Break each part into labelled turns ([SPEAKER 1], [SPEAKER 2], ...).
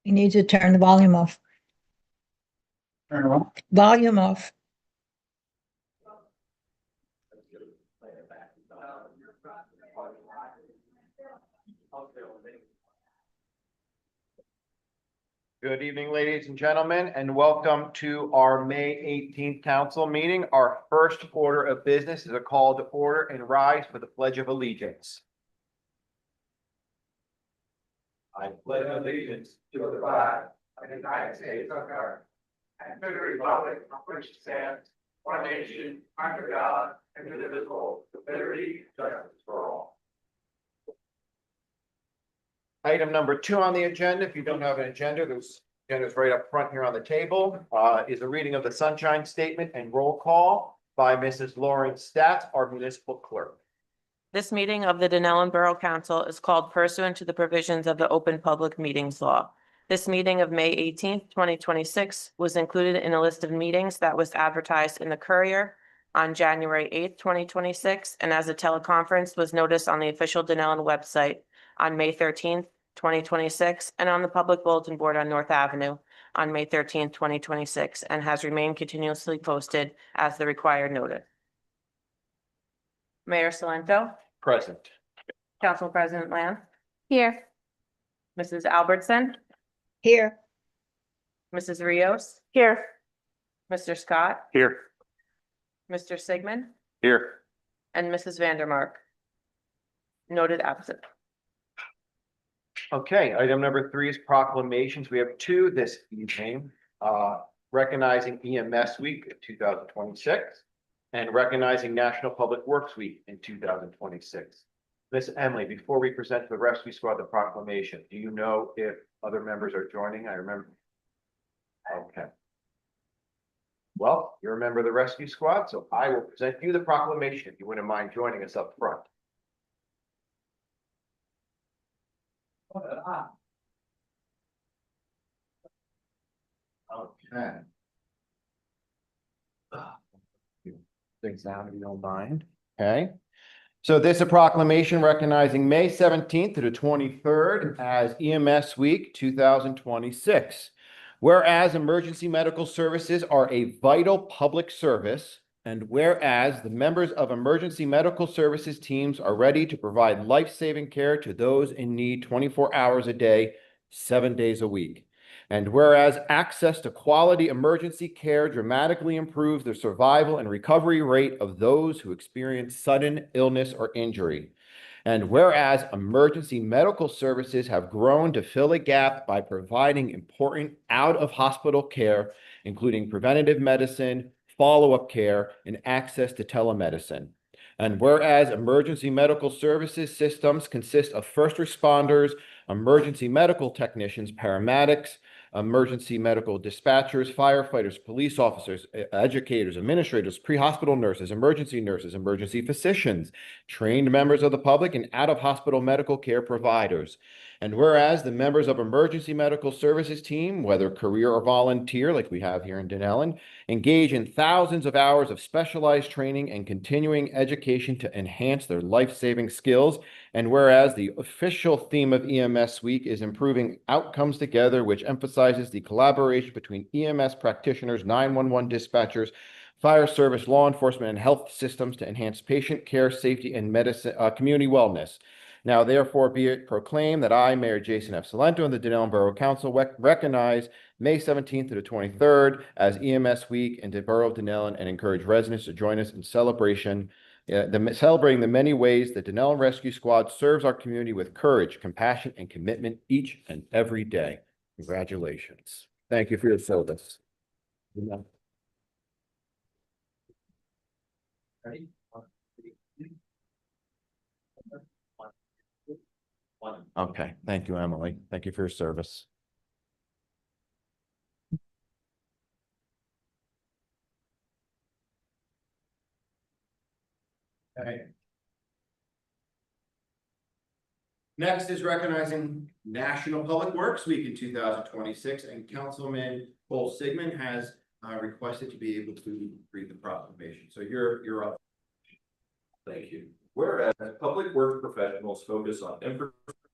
[SPEAKER 1] You need to turn the volume off.
[SPEAKER 2] Turn it on.
[SPEAKER 1] Volume off.
[SPEAKER 2] Good evening, ladies and gentlemen, and welcome to our May 18th council meeting. Our first order of business is a call to order and rise for the Pledge of Allegiance. I pledge allegiance to the flag of the United States of America and to the republic for which it stands, one nation, under God, indivisible, with liberty and justice for all. Item number 2 on the agenda, if you don't have an agenda, there's agenda's right up front here on the table, is a reading of the Sunshine Statement and roll call by Mrs. Lauren Statz, our municipal clerk.
[SPEAKER 3] This meeting of the Dunellen Borough Council is called pursuant to the provisions of the Open Public Meetings Law. This meeting of May 18th, 2026 was included in a list of meetings that was advertised in the Courier on January 8th, 2026, and as a teleconference was noticed on the official Dunellen website on May 13th, 2026, and on the public bulletin board on North Avenue on May 13th, 2026, and has remained continuously posted as the required notice. Mayor Salento,
[SPEAKER 2] Present.
[SPEAKER 3] Council President Lamb,
[SPEAKER 4] Here.
[SPEAKER 3] Mrs. Albertson,
[SPEAKER 1] Here.
[SPEAKER 3] Mrs. Rios,
[SPEAKER 4] Here.
[SPEAKER 3] Mr. Scott,
[SPEAKER 2] Here.
[SPEAKER 3] Mr. Sigmund,
[SPEAKER 2] Here.
[SPEAKER 3] and Mrs. Vandermark. Noted absent.
[SPEAKER 2] Okay, item number 3 is proclamations. We have 2 this evening, recognizing EMS Week of 2026 and recognizing National Public Works Week in 2026. Miss Emily, before we present to the rescue squad the proclamation, do you know if other members are joining? I remember. Okay. Well, you're a member of the rescue squad, so I will present you the proclamation if you wouldn't mind joining us up front. Okay. Things down if you don't mind. Okay. So this is a proclamation recognizing May 17th to the 23rd as EMS Week 2026. Whereas emergency medical services are a vital public service, and whereas the members of emergency medical services teams are ready to provide life-saving care to those in need 24 hours a day, 7 days a week. And whereas access to quality emergency care dramatically improves the survival and recovery rate of those who experience sudden illness or injury. And whereas emergency medical services have grown to fill a gap by providing important out-of-hospital care, including preventative medicine, follow-up care, and access to telemedicine. And whereas emergency medical services systems consist of first responders, emergency medical technicians, paramedics, emergency medical dispatchers, firefighters, police officers, educators, administrators, pre-hospital nurses, emergency physicians, trained members of the public, and out-of-hospital medical care providers. And whereas the members of emergency medical services team, whether career or volunteer like we have here in Dunellen, engage in thousands of hours of specialized training and continuing education to enhance their life-saving skills. And whereas the official theme of EMS Week is improving outcomes together, which emphasizes the collaboration between EMS practitioners, 911 dispatchers, fire service, law enforcement, and health systems to enhance patient care, safety, and medicine, community wellness. Now, therefore, be it proclaimed that I, Mayor Jason F. Salento, and the Dunellen Borough Council recognize May 17th to the 23rd as EMS Week in the Borough of Dunellen and encourage residents to join us in celebrating the many ways the Dunellen Rescue Squad serves our community with courage, compassion, and commitment each and every day. Congratulations. Thank you for your service. Ready? Okay, thank you, Emily. Thank you for your service. Okay. Next is recognizing National Public Works Week in 2026, and Councilman Paul Sigmund has requested to be able to read the proclamation. So you're up.
[SPEAKER 4] Thank you. Whereas public works professionals focus on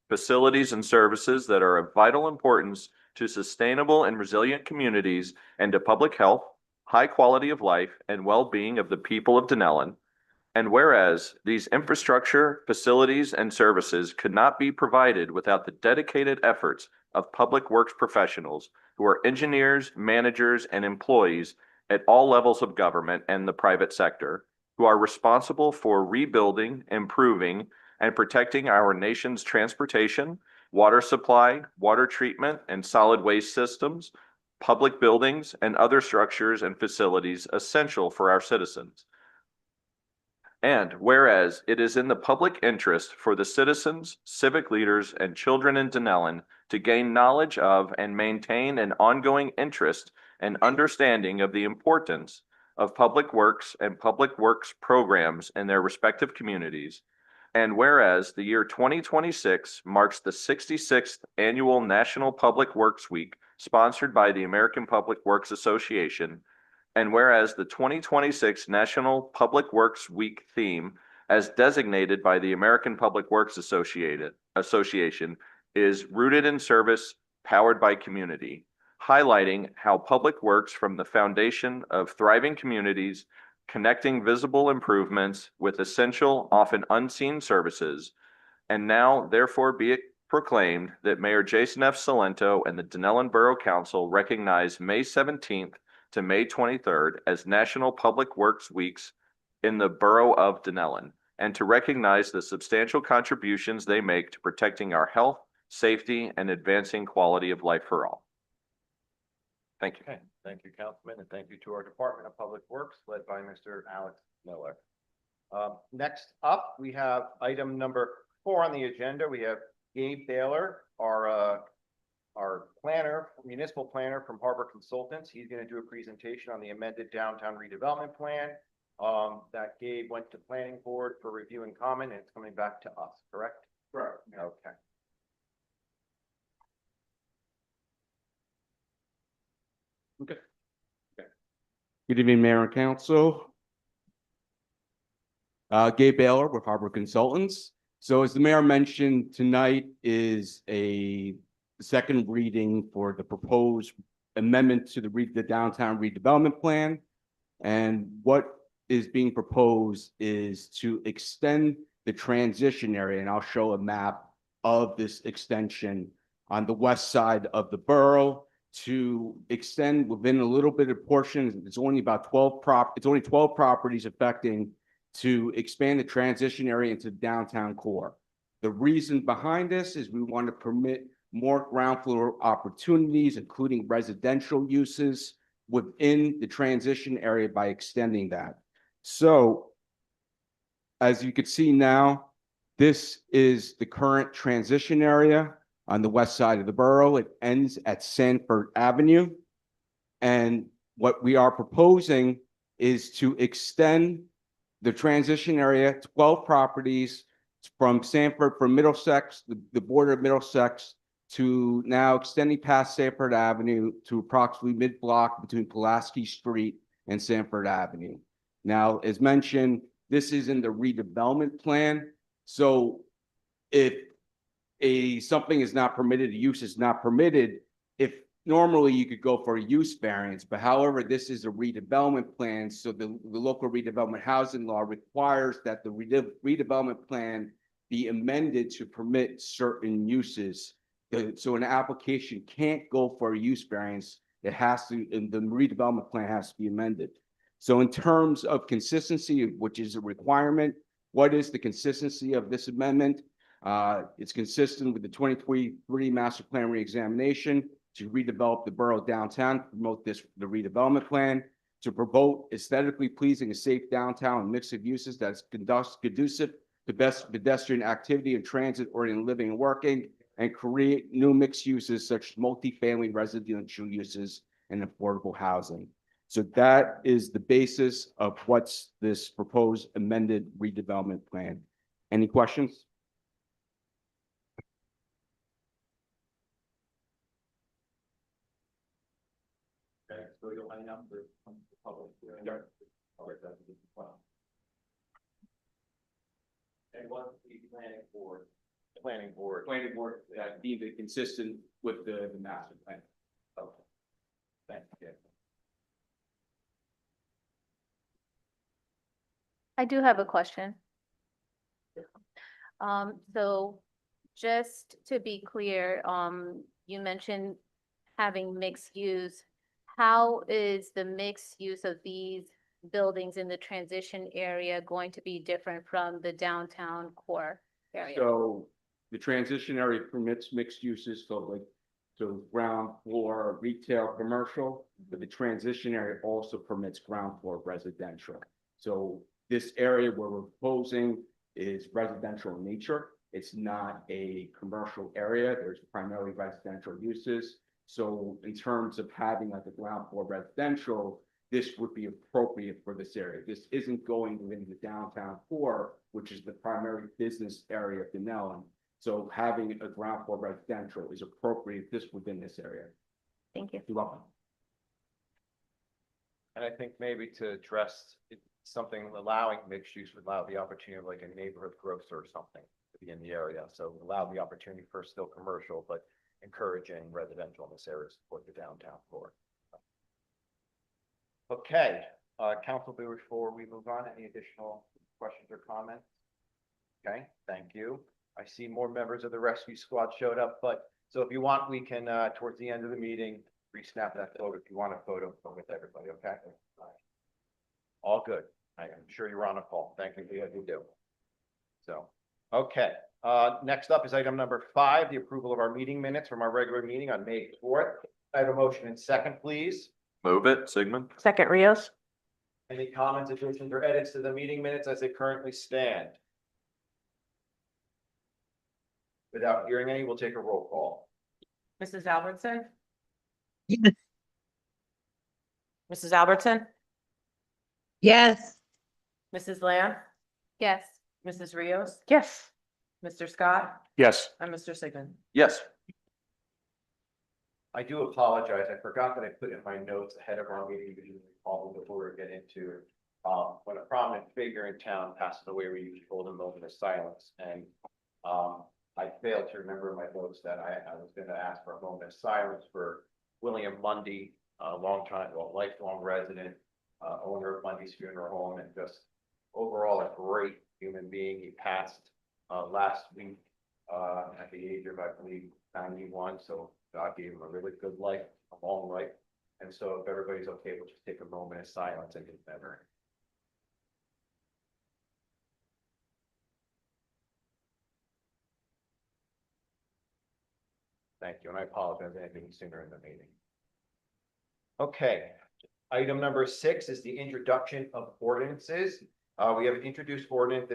[SPEAKER 4] facilities and services that are of vital importance to sustainable and resilient communities and to public health, high quality of life, and well-being of the people of Dunellen. And whereas these infrastructure, facilities, and services could not be provided without the dedicated efforts of public works professionals who are engineers, managers, and employees at all levels of government and the private sector, who are responsible for rebuilding, improving, and protecting our nation's transportation, water supply, water treatment, and solid waste systems, public buildings, and other structures and facilities essential for our citizens. And whereas it is in the public interest for the citizens, civic leaders, and children in Dunellen to gain knowledge of and maintain an ongoing interest and understanding of the importance of public works and public works programs in their respective communities. And whereas the year 2026 marks the 66th annual National Public Works Week sponsored by the American Public Works Association, and whereas the 2026 National Public Works Week theme, as designated by the American Public Works Association, is rooted in service, powered by community, highlighting how public works from the foundation of thriving communities, connecting visible improvements with essential, often unseen services. And now, therefore, be it proclaimed that Mayor Jason F. Salento and the Dunellen Borough Council recognize May 17th to May 23rd as National Public Works Weeks in the Borough of Dunellen, and to recognize the substantial contributions they make to protecting our health, safety, and advancing quality of life for all. Thank you.
[SPEAKER 2] Okay, thank you, Councilman, and thank you to our Department of Public Works, led by Mr. Alex Miller. Next up, we have item number 4 on the agenda. We have Gabe Baylor, our planner, municipal planner from Harbor Consultants. He's going to do a presentation on the amended downtown redevelopment plan that Gabe went to planning board for review and comment, and it's coming back to us, correct?
[SPEAKER 4] Correct.
[SPEAKER 2] Okay.
[SPEAKER 5] Good evening, Mayor and Council. Gabe Baylor with Harbor Consultants. So as the mayor mentioned, tonight is a second reading for the proposed amendment to the downtown redevelopment plan. And what is being proposed is to extend the transition area, and I'll show a map of this extension on the west side of the borough, to extend within a little bit of portion. It's only about 12 properties affecting, to expand the transition area into the downtown core. The reason behind this is we want to permit more ground floor opportunities, including residential uses within the transition area by extending that. So as you can see now, this is the current transition area on the west side of the borough. It ends at Sanford Avenue. And what we are proposing is to extend the transition area, 12 properties from Sanford, from Middlesex, the border of Middlesex, to now extending past Sanford Avenue to approximately mid-block between Pulaski Street and Sanford Avenue. Now, as mentioned, this is in the redevelopment plan. So if something is not permitted, a use is not permitted, if normally you could go for a use variance, but however, this is a redevelopment plan. So the local redevelopment housing law requires that the redevelopment plan be amended to permit certain uses. So an application can't go for a use variance. It has to, and the redevelopment plan has to be amended. So in terms of consistency, which is a requirement, what is the consistency of this amendment? It's consistent with the 2023 master plan reexamination to redevelop the borough downtown, promote the redevelopment plan, to promote aesthetically pleasing and safe downtown and mix of uses that's conducive to best pedestrian activity and transit-oriented living and working, and create new mixed uses such as multifamily residential uses and affordable housing. So that is the basis of what's this proposed amended redevelopment plan. Any questions?
[SPEAKER 4] Okay, so you'll line up for the public.
[SPEAKER 2] planning board?
[SPEAKER 5] Planning board, deemed it consistent with the master plan.
[SPEAKER 2] Okay. Thank you.
[SPEAKER 6] I do have a question. So just to be clear, you mentioned having mixed use. How is the mixed use of these buildings in the transition area going to be different from the downtown core area?
[SPEAKER 5] So the transition area permits mixed uses, so ground floor, retail, commercial, but the transition area also permits ground floor residential. So this area where we're proposing is residential in nature. It's not a commercial area. There's primarily residential uses. So in terms of having like a ground floor residential, this would be appropriate for this area. This isn't going within the downtown core, which is the primary business area of Dunellen. So having a ground floor residential is appropriate within this area.
[SPEAKER 6] Thank you.
[SPEAKER 5] You're welcome.
[SPEAKER 2] And I think maybe to address something allowing mixed use would allow the opportunity of like a neighborhood grocer or something to be in the area. So allow the opportunity for still commercial, but encouraging residential in this area to support the downtown core. Okay, council, before we move on, any additional questions or comments? Okay, thank you. I see more members of the rescue squad showed up, but so if you want, we can, towards the end of the meeting, re-snap that photo if you want a photo with everybody, okay? All good. I am sure you're on a call. Thank you. Yeah, you do. So, okay. Next up is item number 5, the approval of our meeting minutes from our regular meeting on May 4th. I have a motion and second, please.
[SPEAKER 4] Move it, Sigmund.
[SPEAKER 3] Second, Rios.
[SPEAKER 2] Any comments, additions, or edits to the meeting minutes as they currently stand? Without hearing any, we'll take a roll call.
[SPEAKER 3] Mrs. Albertson?
[SPEAKER 1] Yes.
[SPEAKER 3] Mrs. Albertson?
[SPEAKER 1] Yes.
[SPEAKER 3] Mrs. Lamb?
[SPEAKER 6] Yes.
[SPEAKER 3] Mrs. Rios? Yes. Mr. Scott?
[SPEAKER 4] Yes.
[SPEAKER 3] And Mr. Sigmund?
[SPEAKER 4] Yes.
[SPEAKER 2] I do apologize. I forgot that I put in my notes ahead of our meeting, before we get into it. When a prominent figure in town passes away, we usually hold a moment of silence. And I failed to remember in my notes that I was going to ask for a moment of silence for William Mundy, a lifelong resident, owner of Mundy's Funeral Home, and just overall a great human being. He passed last week at the age of, I believe, 91. So God gave him a really good life, a long life. And so if everybody's okay, we'll just take a moment of silence in his memory. Thank you, and I apologize for anything sooner in the meeting. Okay, item number 6 is the introduction of ordinances. We have introduced ordinance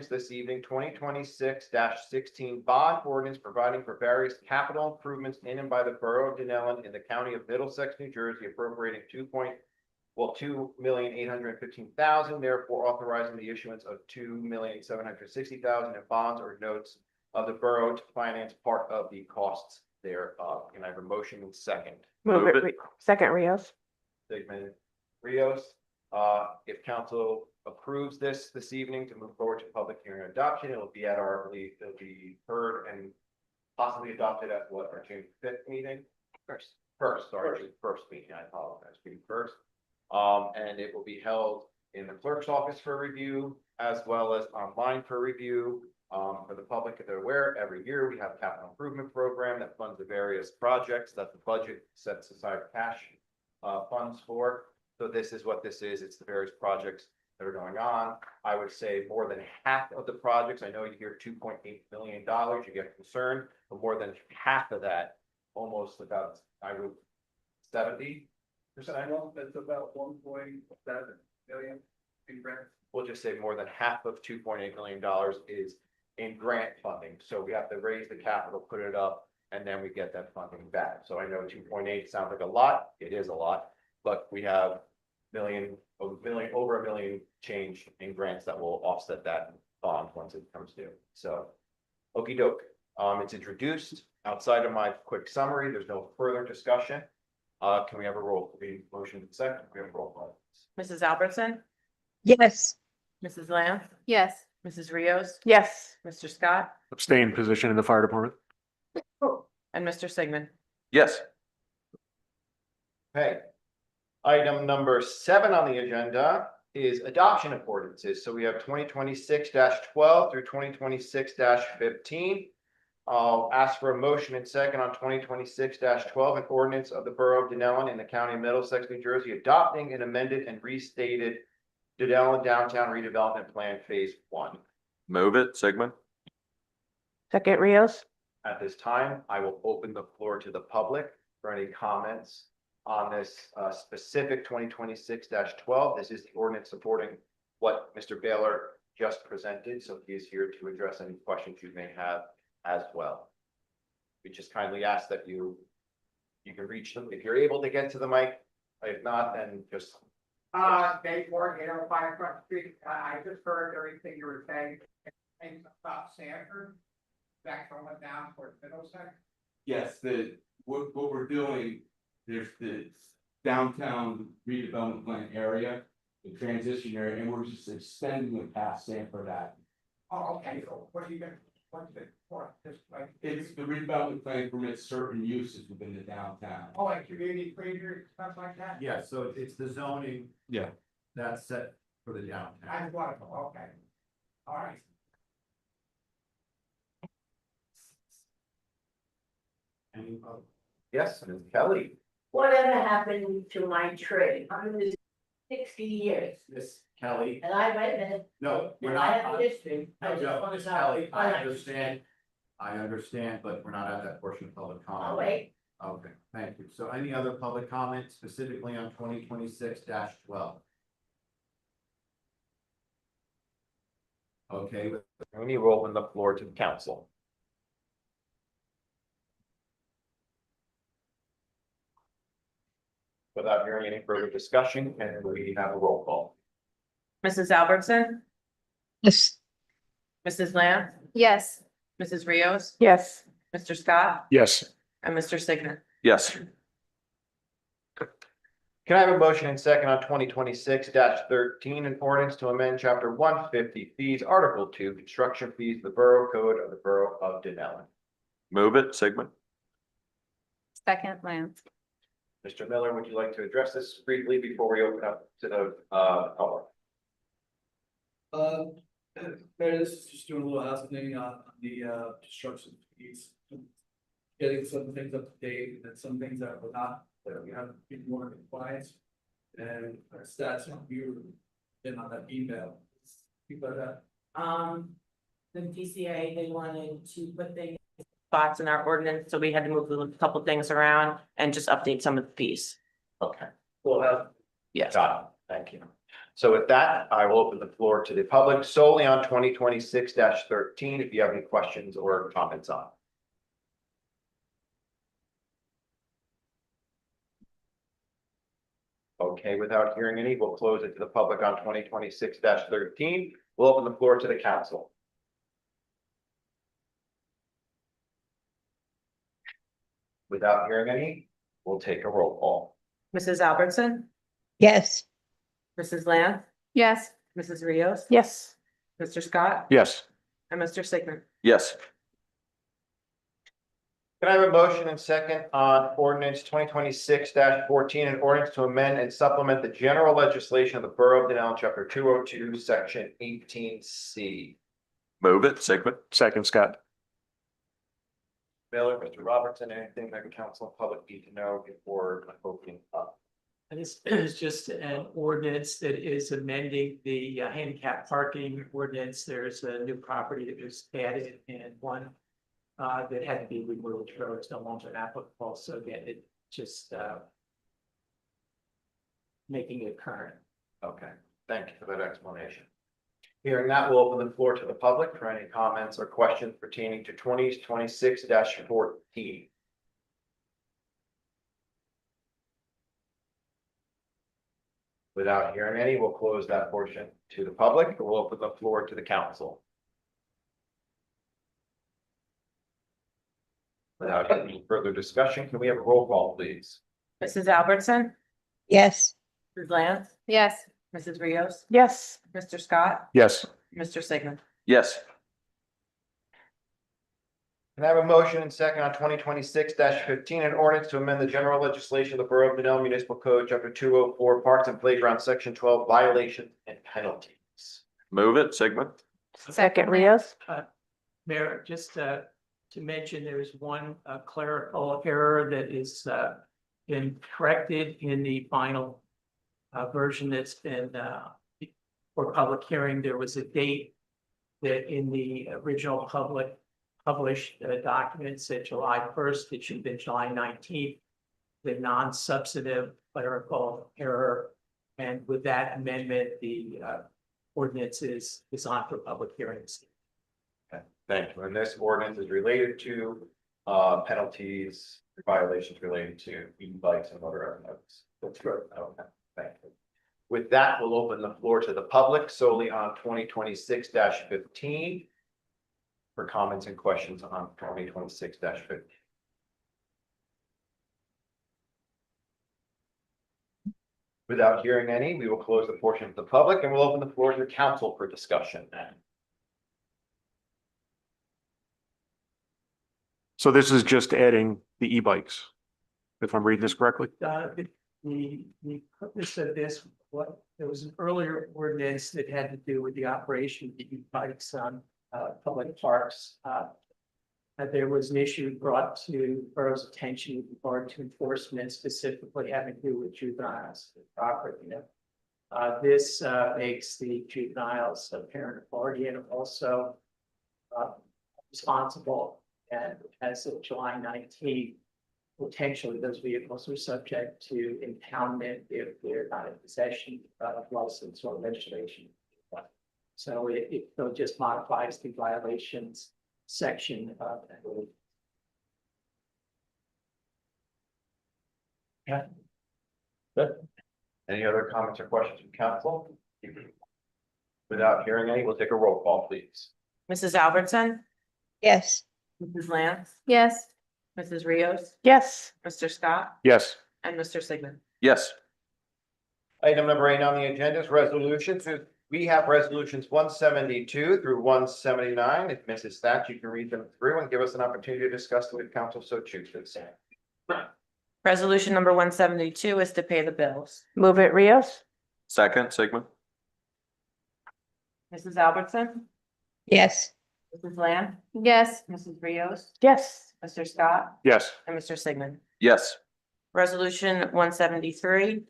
[SPEAKER 2] this evening, 2026-16 bond ordinance providing for various capital improvements in and by the Borough of Dunellen in the County of Middlesex, New Jersey, appropriating $2,815,000, therefore authorizing the issuance of $2,760,000 in bonds or notes of the borough to finance part of the costs thereof. Can I have a motion and second?
[SPEAKER 3] Move it. Second, Rios.
[SPEAKER 2] Sigmund Rios. If council approves this evening to move forward to public hearing and adoption, it'll be at our, it'll be heard and possibly adopted at what, our June 5th meeting? First, meeting, I apologize, June 1st. And it will be held in the clerk's office for review, as well as online for review. For the public, if they're aware, every year we have a capital improvement program that funds the various projects that the budget sets aside cash funds for. So this is what this is. It's the various projects that are going on. I would say more than half of the projects, I know you hear $2.8 million, you get concerned, but more than half of that, almost about, I would 70%. I know that's about 1.7 million in grants. We'll just say more than half of $2.8 million is in grant funding. So we have to raise the capital, put it up, and then we get that funding back. So I know 2.8 sounds like a lot. It is a lot, but we have over a million change in grants that will offset that bond once it comes due. So, okie doke. It's introduced. Outside of my quick summary, there's no further discussion. Can we have a roll? Motion and second. We have a roll call.
[SPEAKER 3] Mrs. Albertson?
[SPEAKER 1] Yes.
[SPEAKER 3] Mrs. Lamb?
[SPEAKER 6] Yes.
[SPEAKER 3] Mrs. Rios,
[SPEAKER 1] Yes.
[SPEAKER 3] Mr. Scott,
[SPEAKER 7] Abstain position in the fire department.
[SPEAKER 3] and Mr. Sigmund.
[SPEAKER 4] Yes.
[SPEAKER 2] Okay. Item number 7 on the agenda is adoption of ordinances. So we have 2026-12 through 2026-15. I'll ask for a motion and second on 2026-12, an ordinance of the Borough of Dunellen in the County of Middlesex, New Jersey, adopting an amended and restated Dunellen Downtown Redevelopment Plan Phase 1.
[SPEAKER 4] Move it, Sigmund.
[SPEAKER 1] Second Rios?
[SPEAKER 2] At this time, I will open the floor to the public for any comments on this specific 2026-12. This is the ordinance supporting what Mr. Baylor just presented, so he is here to address any questions you may have as well. We just kindly ask that you can reach them if you're able to get to the mic. If not, then just.
[SPEAKER 8] Dave Ward, 805 Front Street. I just heard everything you were saying. Things about Sanford. That going down towards Middlesex.
[SPEAKER 5] Yes, what we're doing, there's the downtown redevelopment plan area, the transition area, and we're just extending it past Sanford Avenue.
[SPEAKER 8] Oh, okay, so what are you gonna, what's it for, just like?
[SPEAKER 5] It's the redevelopment plan permits certain uses within the downtown.
[SPEAKER 8] Oh, like community creators, stuff like that?
[SPEAKER 9] Yeah, so it's the zoning
[SPEAKER 5] Yeah.
[SPEAKER 9] that's set for the downtown.
[SPEAKER 8] I want to, okay. All right.
[SPEAKER 9] Any other-
[SPEAKER 2] Yes, Ms. Kelly.
[SPEAKER 10] Whatever happened to my tree? I'm in this 60 years,
[SPEAKER 9] Miss Kelly,
[SPEAKER 10] and I went and,
[SPEAKER 9] no, we're
[SPEAKER 10] and I
[SPEAKER 9] not.
[SPEAKER 10] have a history. I
[SPEAKER 9] No,
[SPEAKER 10] just
[SPEAKER 9] no,
[SPEAKER 10] want
[SPEAKER 9] Miss
[SPEAKER 10] to know.
[SPEAKER 9] Kelly, I understand, but we're not at that portion of public comment.
[SPEAKER 10] I'll wait.
[SPEAKER 9] Okay, thank you. So any other public comment specifically on 2026-12? Okay,
[SPEAKER 2] We will open the floor to the council. Without hearing any further discussion, and we have a roll call.
[SPEAKER 3] Mrs. Albertson,
[SPEAKER 1] Yes.
[SPEAKER 3] Mrs. Lamb,
[SPEAKER 6] Yes.
[SPEAKER 3] Mrs. Rios,
[SPEAKER 1] Yes.
[SPEAKER 3] Mr. Scott,
[SPEAKER 7] Yes.
[SPEAKER 3] and Mr. Sigmund.
[SPEAKER 4] Yes.
[SPEAKER 2] Can I have a motion and second on 2026-13, an ordinance to amend chapter 150 fees, article 2, construction fees, the Borough Code of the Borough of Dunellen?
[SPEAKER 4] Move it, Sigmund.
[SPEAKER 6] Second, Lance.
[SPEAKER 2] Mr. Miller, would you like to address this briefly before we open up to the public?
[SPEAKER 11] Mayor, this is just doing a little housekeeping on the construction fees. Getting some things up to date and then some things that were not, that we have to be more in compliance. And our stats on you, been on that email, people like that.
[SPEAKER 3] The DCA, they wanted to put things. Spots in our ordinance, so we had to move a couple things around and just update some of the fees.
[SPEAKER 2] Okay,
[SPEAKER 11] We'll have
[SPEAKER 3] Yes.
[SPEAKER 2] got it. Thank you. So with that, I will open the floor to the public solely on 2026-13, if you have any questions or comments on. Okay, without hearing any, we'll close it to the public on 2026-13. We'll open the floor to the council. Without hearing any, we'll take a roll call.
[SPEAKER 3] Mrs. Albertson,
[SPEAKER 1] Yes.
[SPEAKER 3] Mrs. Lamb,
[SPEAKER 6] Yes.
[SPEAKER 3] Mrs. Rios,
[SPEAKER 1] Yes.
[SPEAKER 3] Mr. Scott,
[SPEAKER 7] Yes.
[SPEAKER 3] and Mr. Sigmund.
[SPEAKER 4] Yes.
[SPEAKER 2] Can I have a motion and second on ordinance 2026-14, an ordinance to amend and supplement the general legislation of the Borough of Dunellen, chapter 202, section 18C?
[SPEAKER 4] Move it, Sigmund.
[SPEAKER 7] Second Scott.
[SPEAKER 2] Miller, Mr. Robertson, anything that the council and public need to know before opening up?
[SPEAKER 12] And this is just an ordinance that is amending the handicap parking ordinance. There's a new property that was added and one that had to be removed, so it's no longer applicable. So again, it just making it current.
[SPEAKER 2] Okay, thank you for that explanation. Hearing that, we'll open the floor to the public for any comments or questions pertaining to 2026-14. Without hearing any, we'll close that portion to the public. We'll open the floor to the council. Without any further discussion, can we have a roll call, please?
[SPEAKER 3] Mrs. Albertson,
[SPEAKER 1] Yes.
[SPEAKER 3] Mrs. Lamb,
[SPEAKER 6] Yes.
[SPEAKER 3] Mrs. Rios,
[SPEAKER 1] Yes.
[SPEAKER 3] Mr. Scott,
[SPEAKER 7] Yes.
[SPEAKER 3] Mr. Sigmund.
[SPEAKER 4] Yes.
[SPEAKER 2] Can I have a motion and second on 2026-15, an ordinance to amend the general legislation of the Borough of Dunellen Municipal Code, Chapter 204, Parks and Playgrounds, Section 12, Violations and Penalties.
[SPEAKER 4] Move it, Sigmund.
[SPEAKER 1] Second, Rios.
[SPEAKER 12] Mayor, just to mention, there is one clerical error that is been corrected in the final version that's been for public hearing. There was a date that in the original published documents said July 1st. It should have been July 19th. The non-substantive clerical error. And with that amendment, the ordinance is on for public hearings.
[SPEAKER 2] Thank you. And this ordinance is related to penalties, violations related to e-bikes and motor notes. That's right. Okay, thank you. With that, we'll open the floor to the public solely on 2026-15 for comments and questions on 2026-15. Without hearing any, we will close the portion of the public and we'll open the floor to the council for discussion then.
[SPEAKER 7] So this is just adding the e-bikes, if I'm reading this correctly?
[SPEAKER 12] The purpose of this, there was an earlier ordinance that had to do with the operation of the e-bikes on public parks. There was an issue brought to borough's attention with regard to enforcement, specifically having to do with juveniles property. This makes the juveniles a parent or guardian also responsible. And as of July 19th, potentially those vehicles are subject to impoundment if they're not in possession of license or registration. So it just modifies the violations section of that.
[SPEAKER 2] Yeah. Good. Any other comments or questions from council? Without hearing any, we'll take a roll call, please.
[SPEAKER 3] Mrs. Albertson,
[SPEAKER 1] Yes.
[SPEAKER 3] Mrs. Lance,
[SPEAKER 6] Yes.
[SPEAKER 3] Mrs. Rios,
[SPEAKER 1] Yes.
[SPEAKER 3] Mr. Scott,
[SPEAKER 7] Yes.
[SPEAKER 3] and Mr. Sigmund.
[SPEAKER 4] Yes.
[SPEAKER 2] Item number 8 on the agenda is resolutions. We have resolutions 172 through 179. If Mrs. Thatch, you can read them through and give us an opportunity to discuss them if council so chooses.
[SPEAKER 3] Resolution number 172 is to pay the bills.
[SPEAKER 1] Move it, Rios.
[SPEAKER 4] Second, Sigmund.
[SPEAKER 3] Mrs. Albertson,
[SPEAKER 1] Yes.
[SPEAKER 3] Mrs. Lamb,
[SPEAKER 6] Yes.
[SPEAKER 3] Mrs. Rios,
[SPEAKER 1] Yes.
[SPEAKER 3] Mr. Scott,
[SPEAKER 7] Yes.
[SPEAKER 3] and Mr. Sigmund.
[SPEAKER 4] Yes.
[SPEAKER 3] Resolution 173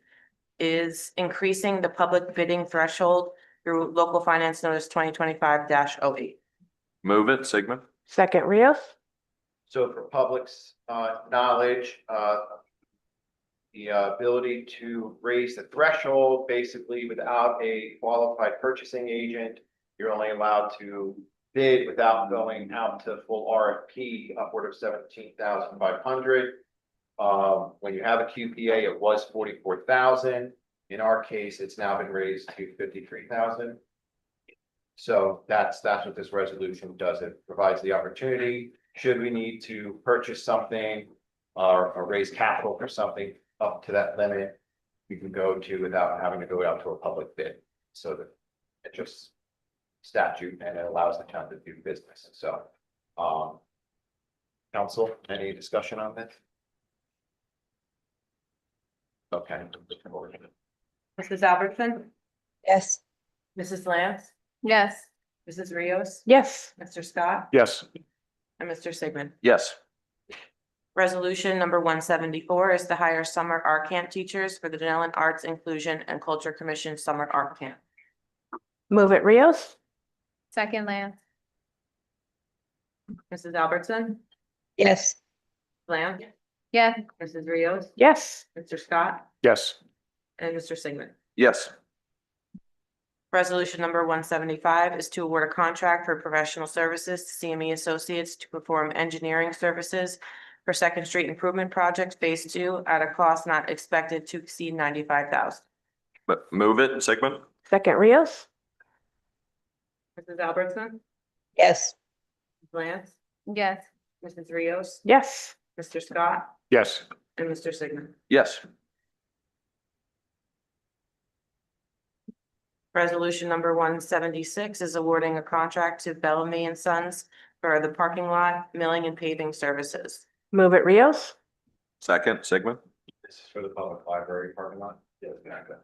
[SPEAKER 3] is increasing the public bidding threshold through local finance notice 2025-08.
[SPEAKER 4] Move it, Sigmund.
[SPEAKER 1] Second, Rios.
[SPEAKER 2] So for public's knowledge, the ability to raise the threshold, basically without a qualified purchasing agent, you're only allowed to bid without going out to full RFP, upward of 17,500. When you have a QPA, it was 44,000. In our case, it's now been raised to 53,000. So that's what this resolution does. It provides the opportunity, should we need to purchase something or raise capital for something up to that limit, we can go to without having to go out to a public bid. So that it just statute and it allows the town to do business. So, council, any discussion on this? Okay.
[SPEAKER 3] Mrs. Albertson,
[SPEAKER 1] Yes.
[SPEAKER 3] Mrs. Lance,
[SPEAKER 6] Yes.
[SPEAKER 3] Mrs. Rios,
[SPEAKER 1] Yes.
[SPEAKER 3] Mr. Scott,
[SPEAKER 7] Yes.
[SPEAKER 3] and Mr. Sigmund.
[SPEAKER 4] Yes.
[SPEAKER 3] Resolution number 174 is to hire summer art camp teachers for the Dunellen Arts Inclusion and Culture Commission Summer Art Camp.
[SPEAKER 1] Move it, Rios.
[SPEAKER 6] Second, Lance.
[SPEAKER 3] Mrs. Albertson,
[SPEAKER 1] Yes.
[SPEAKER 3] Lamb,
[SPEAKER 6] Yes.
[SPEAKER 3] Mrs. Rios,
[SPEAKER 1] Yes.
[SPEAKER 3] Mr. Scott,
[SPEAKER 7] Yes.
[SPEAKER 3] and Mr. Sigmund.
[SPEAKER 4] Yes.
[SPEAKER 3] Resolution number 175 is to award a contract for professional services to CME Associates to perform engineering services for Second Street Improvement Project Phase 2 at a cost not expected to exceed $95,000.
[SPEAKER 4] Move it, Sigmund.
[SPEAKER 1] Second, Rios.
[SPEAKER 3] Mrs. Albertson,
[SPEAKER 1] Yes.
[SPEAKER 3] Lance,
[SPEAKER 6] Yes.
[SPEAKER 3] Mrs. Rios,
[SPEAKER 1] Yes.
[SPEAKER 3] Mr. Scott,
[SPEAKER 7] Yes.
[SPEAKER 3] and Mr. Sigmund.
[SPEAKER 4] Yes.
[SPEAKER 3] Resolution number 176 is awarding a contract to Bellamy and Sons for the parking lot milling and paving services.
[SPEAKER 1] Move it Rios?
[SPEAKER 4] Second, Sigmund.
[SPEAKER 9] This is for the public library parking lot. Yes, exactly.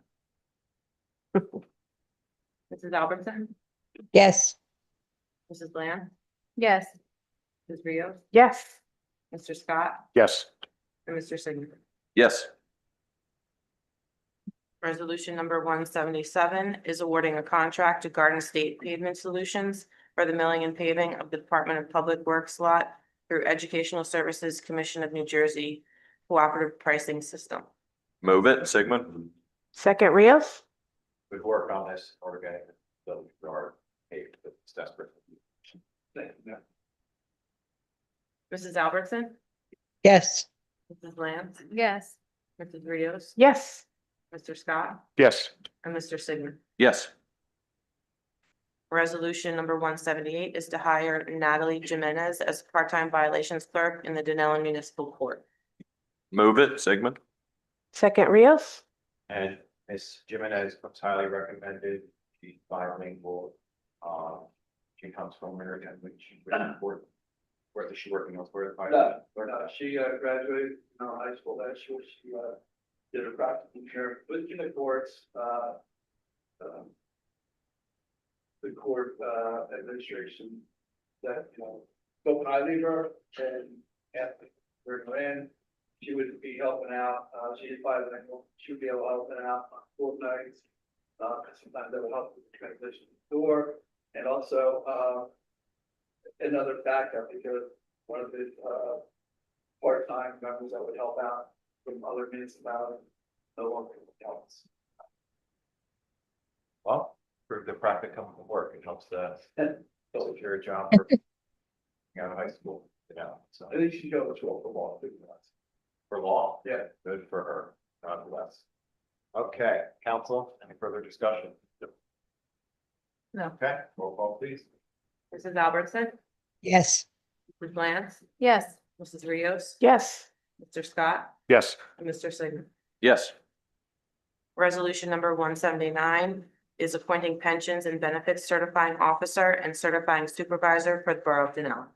[SPEAKER 3] Mrs. Albertson,
[SPEAKER 1] Yes.
[SPEAKER 3] Mrs. Bland,
[SPEAKER 6] Yes.
[SPEAKER 3] Ms. Rios,
[SPEAKER 1] Yes.
[SPEAKER 3] Mr. Scott,
[SPEAKER 7] Yes.
[SPEAKER 3] and Mr. Sigmund.
[SPEAKER 4] Yes.
[SPEAKER 3] Resolution number 177 is awarding a contract to Garden State Pavement Solutions for the milling and paving of the Department of Public Works lot through Educational Services Commission of New Jersey Cooperative Pricing System.
[SPEAKER 4] Move it, Sigmund.
[SPEAKER 1] Second Rios?
[SPEAKER 9] We've worked on this in order to get the yard paved, but it's desperate.
[SPEAKER 3] Mrs. Albertson,
[SPEAKER 1] Yes.
[SPEAKER 3] Mrs. Lance,
[SPEAKER 6] Yes.
[SPEAKER 3] Mrs. Rios,
[SPEAKER 1] Yes.
[SPEAKER 3] Mr. Scott,
[SPEAKER 7] Yes.
[SPEAKER 3] and Mr. Sigmund.
[SPEAKER 4] Yes.
[SPEAKER 3] Resolution number 178 is to hire Natalie Jimenez as part-time violations clerk in the Dunellen Municipal Court.
[SPEAKER 4] Move it, Sigmund.
[SPEAKER 1] Second Rios?
[SPEAKER 9] And Ms. Jimenez was highly recommended. She's bilingual. She comes from American, which she where is she working elsewhere?
[SPEAKER 11] She graduated high school last year. She did a practical care in the courts, the court administration that, spoke highly of her and asked her to in. She would be helping out. She's bilingual. She would be able to help out on school nights. Sometimes that would help with the transition to the door. And also, another backup because one of the part-time members that would help out from other municipalities no longer helps.
[SPEAKER 9] Well, for the practicum of work, it helps to secure a job for out of high school, so.
[SPEAKER 11] I think she goes to the law.
[SPEAKER 9] For law?
[SPEAKER 11] Yeah.
[SPEAKER 9] Good for her, God bless. Okay, council, any further discussion?
[SPEAKER 3] No.
[SPEAKER 9] Okay, roll call please.
[SPEAKER 3] Mrs. Albertson,
[SPEAKER 1] Yes.
[SPEAKER 3] Mrs. Lance,
[SPEAKER 6] Yes.
[SPEAKER 3] Mrs. Rios,
[SPEAKER 1] Yes.
[SPEAKER 3] Mr. Scott,
[SPEAKER 7] Yes.
[SPEAKER 3] and Mr. Sigmund.
[SPEAKER 4] Yes.
[SPEAKER 3] Resolution number 179 is appointing pensions and benefits certifying officer and certifying supervisor for the Borough of Dunellen.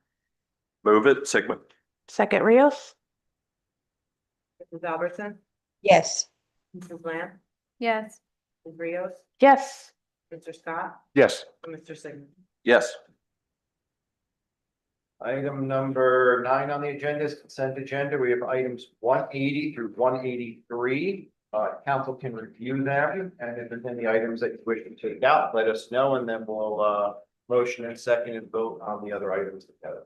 [SPEAKER 4] Move it, Sigmund.
[SPEAKER 1] Second Rios?
[SPEAKER 3] Mrs. Albertson,
[SPEAKER 1] Yes.
[SPEAKER 3] Mrs. Lamb,
[SPEAKER 6] Yes.
[SPEAKER 3] Ms. Rios,
[SPEAKER 1] Yes.
[SPEAKER 3] Mr. Scott,
[SPEAKER 7] Yes.
[SPEAKER 3] and Mr. Sigmund.
[SPEAKER 4] Yes.
[SPEAKER 2] Item number 9 on the agenda is consent agenda. We have items 180 through 183. Council can review them, and if there's any items that you wish to take out, let us know, and then we'll motion and second and vote on the other items together.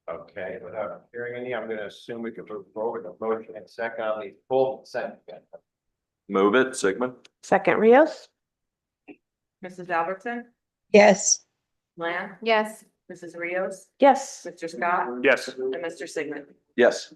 [SPEAKER 2] Okay, without hearing any, I'm gonna assume we can move forward with a motion and second on the full consent agenda.
[SPEAKER 4] Move it, Sigmund.
[SPEAKER 1] Second Rios?
[SPEAKER 3] Mrs. Albertson,
[SPEAKER 1] Yes.
[SPEAKER 3] Lamb,
[SPEAKER 6] Yes.
[SPEAKER 3] Mrs. Rios,
[SPEAKER 1] Yes.
[SPEAKER 3] Mr. Scott,
[SPEAKER 7] Yes.
[SPEAKER 3] and Mr. Sigmund.
[SPEAKER 4] Yes.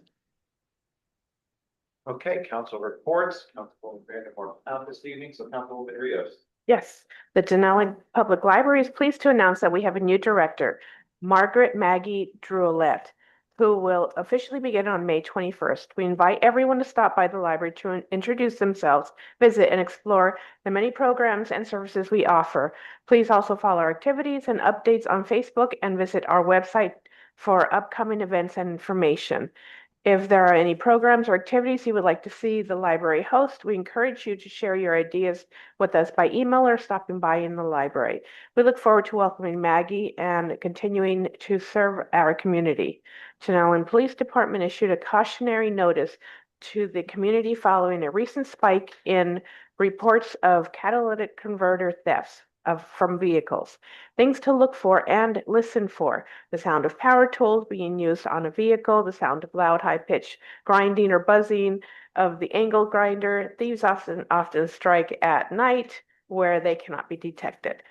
[SPEAKER 2] Okay, council reports, Council Vandermark out this evening, so Council Rios.
[SPEAKER 1] Yes. The Dunellen Public Library is pleased to announce that we have a new director, Margaret Maggie Drouillette, who will officially begin on May 21st. We invite everyone to stop by the library to introduce themselves, visit, and explore the many programs and services we offer. Please also follow our activities and updates on Facebook and visit our website for upcoming events and information. If there are any programs or activities you would like to see the library host, we encourage you to share your ideas with us by email or stopping by in the library. We look forward to welcoming Maggie and continuing to serve our community. Dunellen Police Department issued a cautionary notice to the community following a recent spike in reports of catalytic converter thefts from vehicles. Things to look for and listen for: the sound of power tools being used on a vehicle, the sound of loud, high-pitched grinding or buzzing of the angle grinder. Thieves often strike at night where they cannot be detected.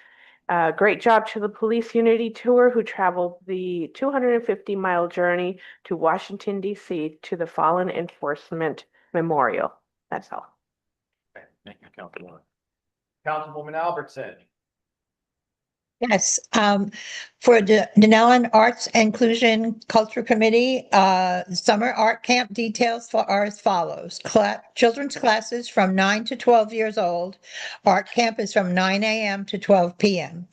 [SPEAKER 1] Great job to the Police Unity Tour, who traveled the 250-mile journey to Washington, D.C. to the Fallen Enforcement Memorial. That's all.
[SPEAKER 2] Thank you, Councilwoman. Councilwoman Albertson.
[SPEAKER 10] Yes, for the Dunellen Arts Inclusion Culture Committee, summer art camp details are as follows. Children's classes from 9 to 12 years old. Art camp is from 9 a.m. to 12 p.m.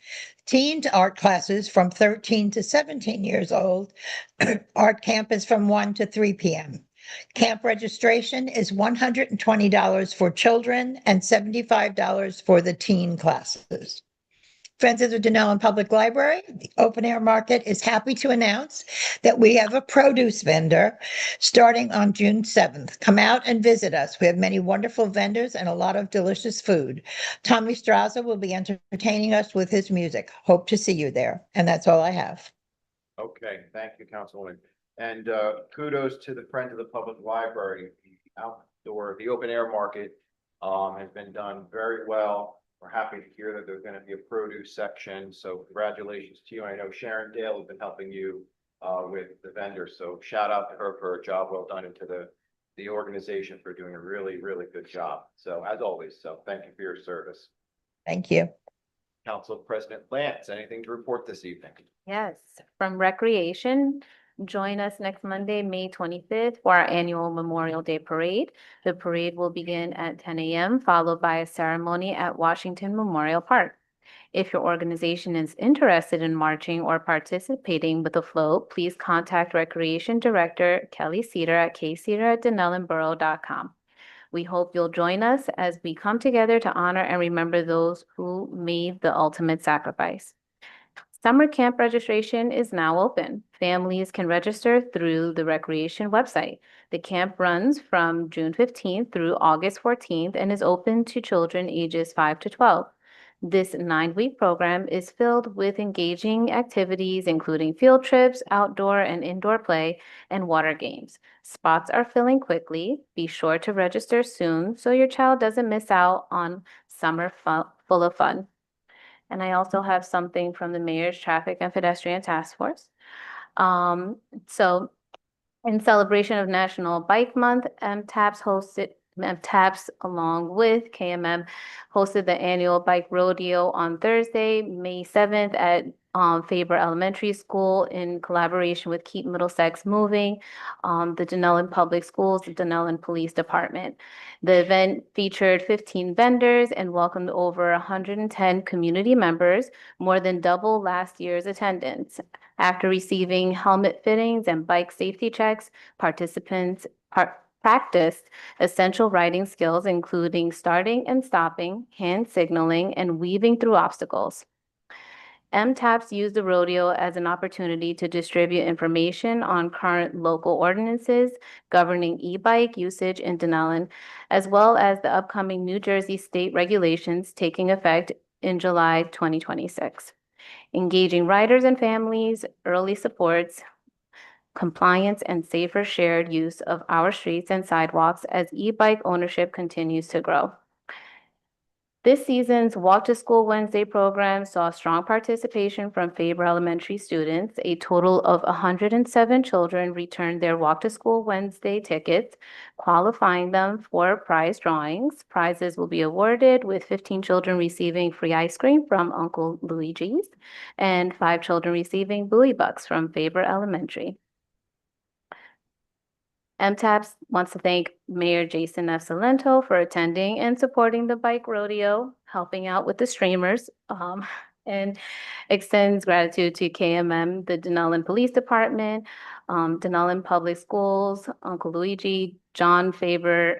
[SPEAKER 10] Teens art classes from 13 to 17 years old. Art camp is from 1 to 3 p.m. Camp registration is $120 for children and $75 for the teen classes. Friends of the Dunellen Public Library, the open air market is happy to announce that we have a produce vendor starting on June 7th. Come out and visit us. We have many wonderful vendors and a lot of delicious food. Tommy Straza will be entertaining us with his music. Hope to see you there. And that's all I have.
[SPEAKER 2] Okay, thank you, Councilwoman. And kudos to the Friends of the Public Library. The open air market has been done very well. We're happy to hear that there's going to be a produce section. So congratulations to you. I know Sharon Dale has been helping you with the vendors. So shout out to her for a job well done, and to the organization for doing a really, really good job. So as always, so thank you for your service.
[SPEAKER 10] Thank you.
[SPEAKER 2] Council President Lance, anything to report this evening?
[SPEAKER 6] Yes, from Recreation, join us next Monday, May 25th for our annual Memorial Day Parade. The parade will begin at 10 a.m., followed by a ceremony at Washington Memorial Park. If your organization is interested in marching or participating with the float, please contact Recreation Director Kelly Cedar at kcedar@dunellenborough.com. We hope you'll join us as we come together to honor and remember those who made the ultimate sacrifice. Summer camp registration is now open. Families can register through the Recreation website. The camp runs from June 15th through August 14th and is open to children ages 5 to 12. This 9-week program is filled with engaging activities, including field trips, outdoor and indoor play, and water games. Spots are filling quickly. Be sure to register soon so your child doesn't miss out on summer full of fun. And I also have something from the Mayor's Traffic and Pedestrian Task Force. So in celebration of National Bike Month, MTAPS along with KMM hosted the annual bike rodeo on Thursday, May 7th at Faber Elementary School in collaboration with Keep Middlesex Moving, the Dunellen Public Schools, the Dunellen Police Department. The event featured 15 vendors and welcomed over 110 community members, more than double last year's attendance. After receiving helmet fittings and bike safety checks, participants practiced essential riding skills, including starting and stopping, hand signaling, and weaving through obstacles. MTAPS used the rodeo as an opportunity to distribute information on current local ordinances governing e-bike usage in Dunellen, as well as the upcoming New Jersey state regulations taking effect in July 2026. Engaging riders and families early supports compliance and safer shared use of our streets and sidewalks as e-bike ownership continues to grow. This season's Walk to School Wednesday program saw strong participation from Faber Elementary students. A total of 107 children returned their Walk to School Wednesday tickets, qualifying them for prize drawings. Prizes will be awarded, with 15 children receiving free ice cream from Uncle Luigi's and 5 children receiving Buoy Bucks from Faber Elementary. MTAPS wants to thank Mayor Jason F. Salento for attending and supporting the bike rodeo, helping out with the streamers, and extends gratitude to KMM, the Dunellen Police Department, Dunellen Public Schools, Uncle Luigi, John Faber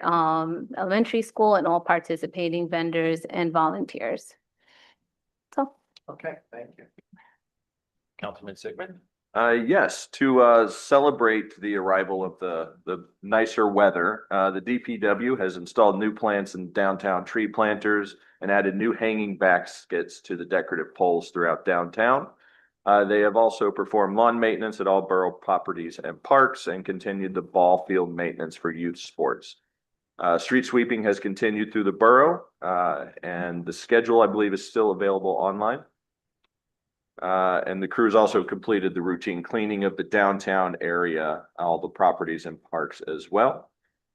[SPEAKER 6] Elementary School, and all participating vendors and volunteers. So.
[SPEAKER 2] Okay, thank you. Councilman Sigmund?
[SPEAKER 4] Yes, to celebrate the arrival of the nicer weather, the DPW has installed new plants in downtown tree planters and added new hanging baskets to the decorative poles throughout downtown. They have also performed lawn maintenance at all borough properties and parks and continued the ball field maintenance for youth sports. Street sweeping has continued through the borough, and the schedule, I believe, is still available online. And the crews also completed the routine cleaning of the downtown area, all the properties and parks as well.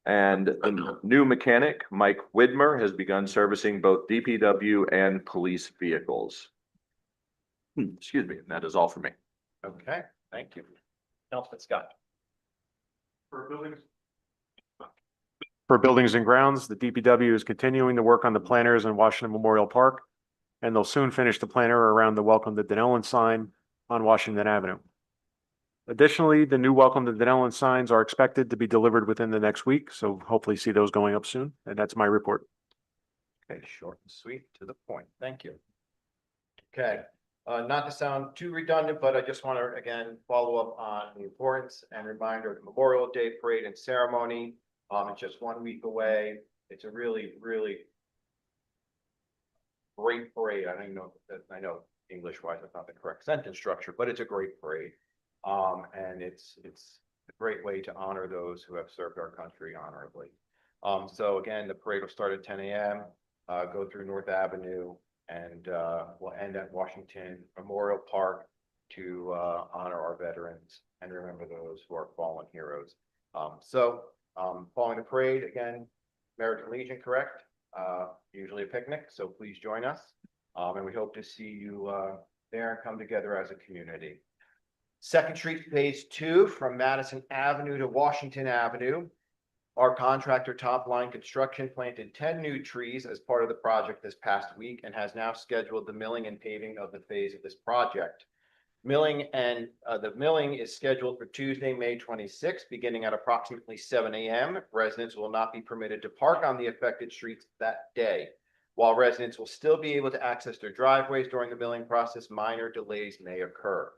[SPEAKER 4] And the new mechanic, Mike Widmer, has begun servicing both DPW and police vehicles. Excuse me, and that is all for me.
[SPEAKER 2] Okay, thank you. Councilman Scott.
[SPEAKER 7] For buildings and grounds, the DPW is continuing to work on the planters in Washington Memorial Park, and they'll soon finish the planter around the Welcome to Dunellen sign on Washington Avenue. Additionally, the new Welcome to Dunellen signs are expected to be delivered within the next week, so hopefully see those going up soon, and that's my report.
[SPEAKER 2] Okay, short and sweet, to the point. Thank you. Okay, not to sound too redundant, but I just want to again follow up on the importance and reminder of the Memorial Day parade and ceremony. It's just 1 week away. It's a really, really great parade. I don't even know that I know English wise that's not the correct sentence structure, but it's a great parade. And it's a great way to honor those who have served our country honorably. So again, the parade will start at 10 a.m., go through North Avenue, and we'll end at Washington Memorial Park to honor our veterans and remember those who are fallen heroes. Following the parade, again, American Legion, correct? Usually a picnic, so please join us. And we hope to see you there and come together as a community. 2nd Street Phase 2 from Madison Avenue to Washington Avenue. Our contractor Top Line Construction planted 10 new trees as part of the project this past week and has now scheduled the milling and paving of the phase of this project. The milling is scheduled for Tuesday, May 26th, beginning at approximately 7 a.m. Residents will not be permitted to park on the affected streets that day. While residents will still be able to access their driveways during the milling process, minor delays may occur.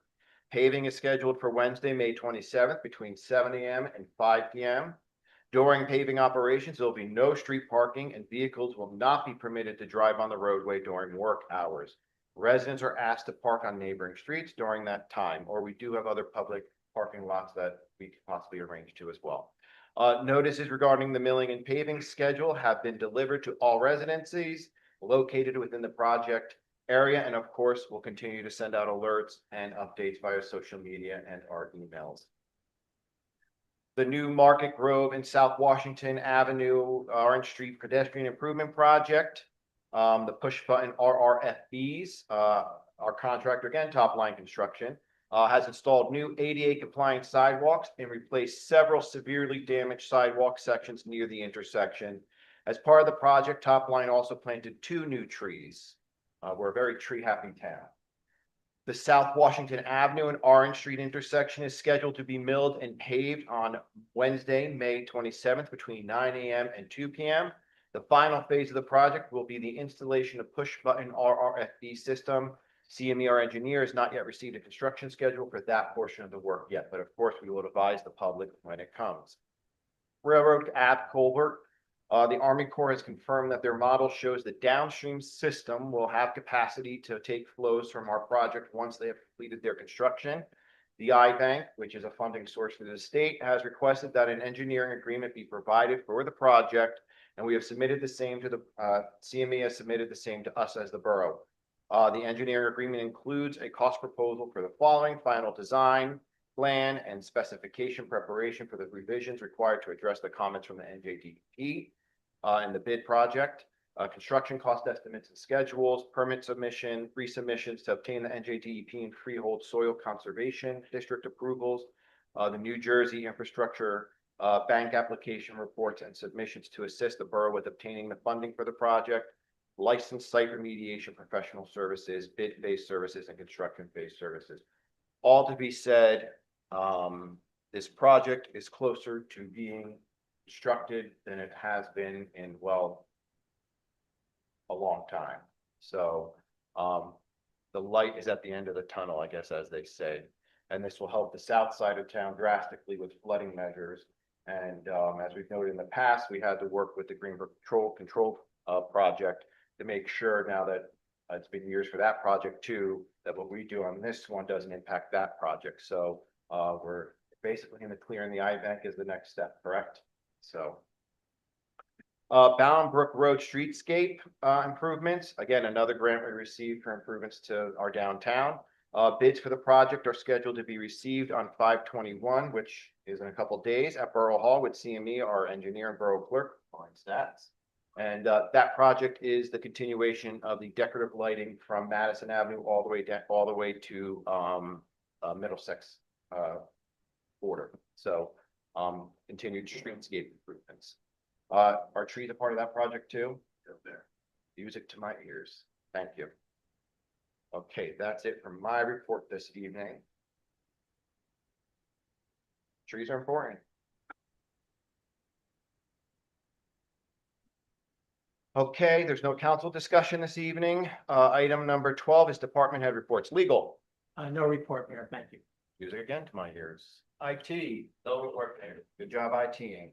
[SPEAKER 2] Paving is scheduled for Wednesday, May 27th, between 7 a.m. and 5 p.m. During paving operations, there will be no street parking and vehicles will not be permitted to drive on the roadway during work hours. Residents are asked to park on neighboring streets during that time, or we do have other public parking lots that we could possibly arrange to as well. Notices regarding the milling and paving schedule have been delivered to all residencies located within the project area, and of course, we'll continue to send out alerts and updates via social media and our emails. The new Market Grove and South Washington Avenue Orange Street pedestrian improvement project. The push button RRFBs, our contractor again, Top Line Construction, has installed new ADA compliant sidewalks and replaced several severely damaged sidewalk sections near the intersection. As part of the project, Top Line also planted 2 new trees. We're a very tree happy town. The South Washington Avenue and Orange Street intersection is scheduled to be milled and paved on Wednesday, May 27th between 9 a.m. and 2 p.m. The final phase of the project will be the installation of push button RRFB system. CMER engineer has not yet received a construction schedule for that portion of the work yet, but of course we will advise the public when it comes. Railroad Ave Culvert. The Army Corps has confirmed that their model shows the downstream system will have capacity to take flows from our project once they have completed their construction. The I-Bank, which is a funding source for the state, has requested that an engineering agreement be provided for the project, and we have submitted the same to the CME has submitted the same to us as the borough. The engineering agreement includes a cost proposal for the following: final design, plan, and specification preparation for the revisions required to address the comments from the NJDP and the bid project, construction cost estimates and schedules, permit submission, resubmissions to obtain the NJDP and freehold soil conservation district approvals, the New Jersey infrastructure bank application reports and submissions to assist the borough with obtaining the funding for the project, licensed site remediation professional services, bid-based services, and construction-based services. All to be said, this project is closer to being constructed than it has been in, well, a long time. So the light is at the end of the tunnel, I guess, as they say. And this will help the south side of town drastically with flooding measures. And as we've noted in the past, we had to work with the Greenbrook Control project to make sure, now that it's been years for that project too, that what we do on this one doesn't impact that project. So we're basically in the clear, and the I-Bank is the next step, correct? So Boundbrook Road streetscape improvements. Again, another grant we received for improvements to our downtown. Bids for the project are scheduled to be received on 5/21, which is in a couple days at Borough Hall with CME, our engineer and borough clerk, fine stats. And that project is the continuation of the decorative lighting from Madison Avenue all the way down, all the way to Middlesex border. So continued streetscape improvements. Are trees a part of that project too? Music to my ears. Thank you. Okay, that's it for my report this evening. Trees are important. Okay, there's no council discussion this evening. Item number 12 is department head reports. Legal.
[SPEAKER 12] No report, Mayor. Thank you.
[SPEAKER 2] Music again to my ears. IT. No report, Mayor. Good job ITing.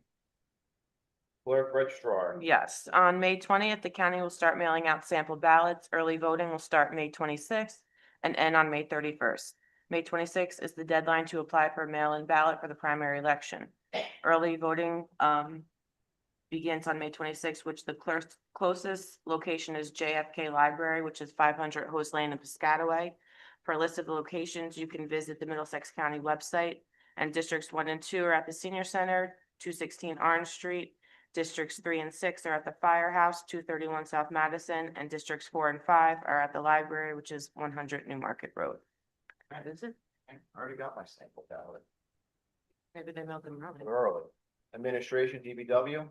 [SPEAKER 2] Clerk registrar.
[SPEAKER 3] Yes, on May 20th, the county will start mailing out sample ballots. Early voting will start May 26th and end on May 31st. May 26th is the deadline to apply for a mail-in ballot for the primary election. Early voting begins on May 26th, which the closest location is JFK Library, which is 500 Hose Lane in Piscataway. For a list of the locations, you can visit the Middlesex County website, and districts 1 and 2 are at the Senior Center, 216 Orange Street. Districts 3 and 6 are at the Firehouse, 231 South Madison, and districts 4 and 5 are at the library, which is 100 New Market Road. That is it.
[SPEAKER 2] I already got my sample ballot.
[SPEAKER 3] Maybe they mailed them early.
[SPEAKER 2] Early. Administration, DBW.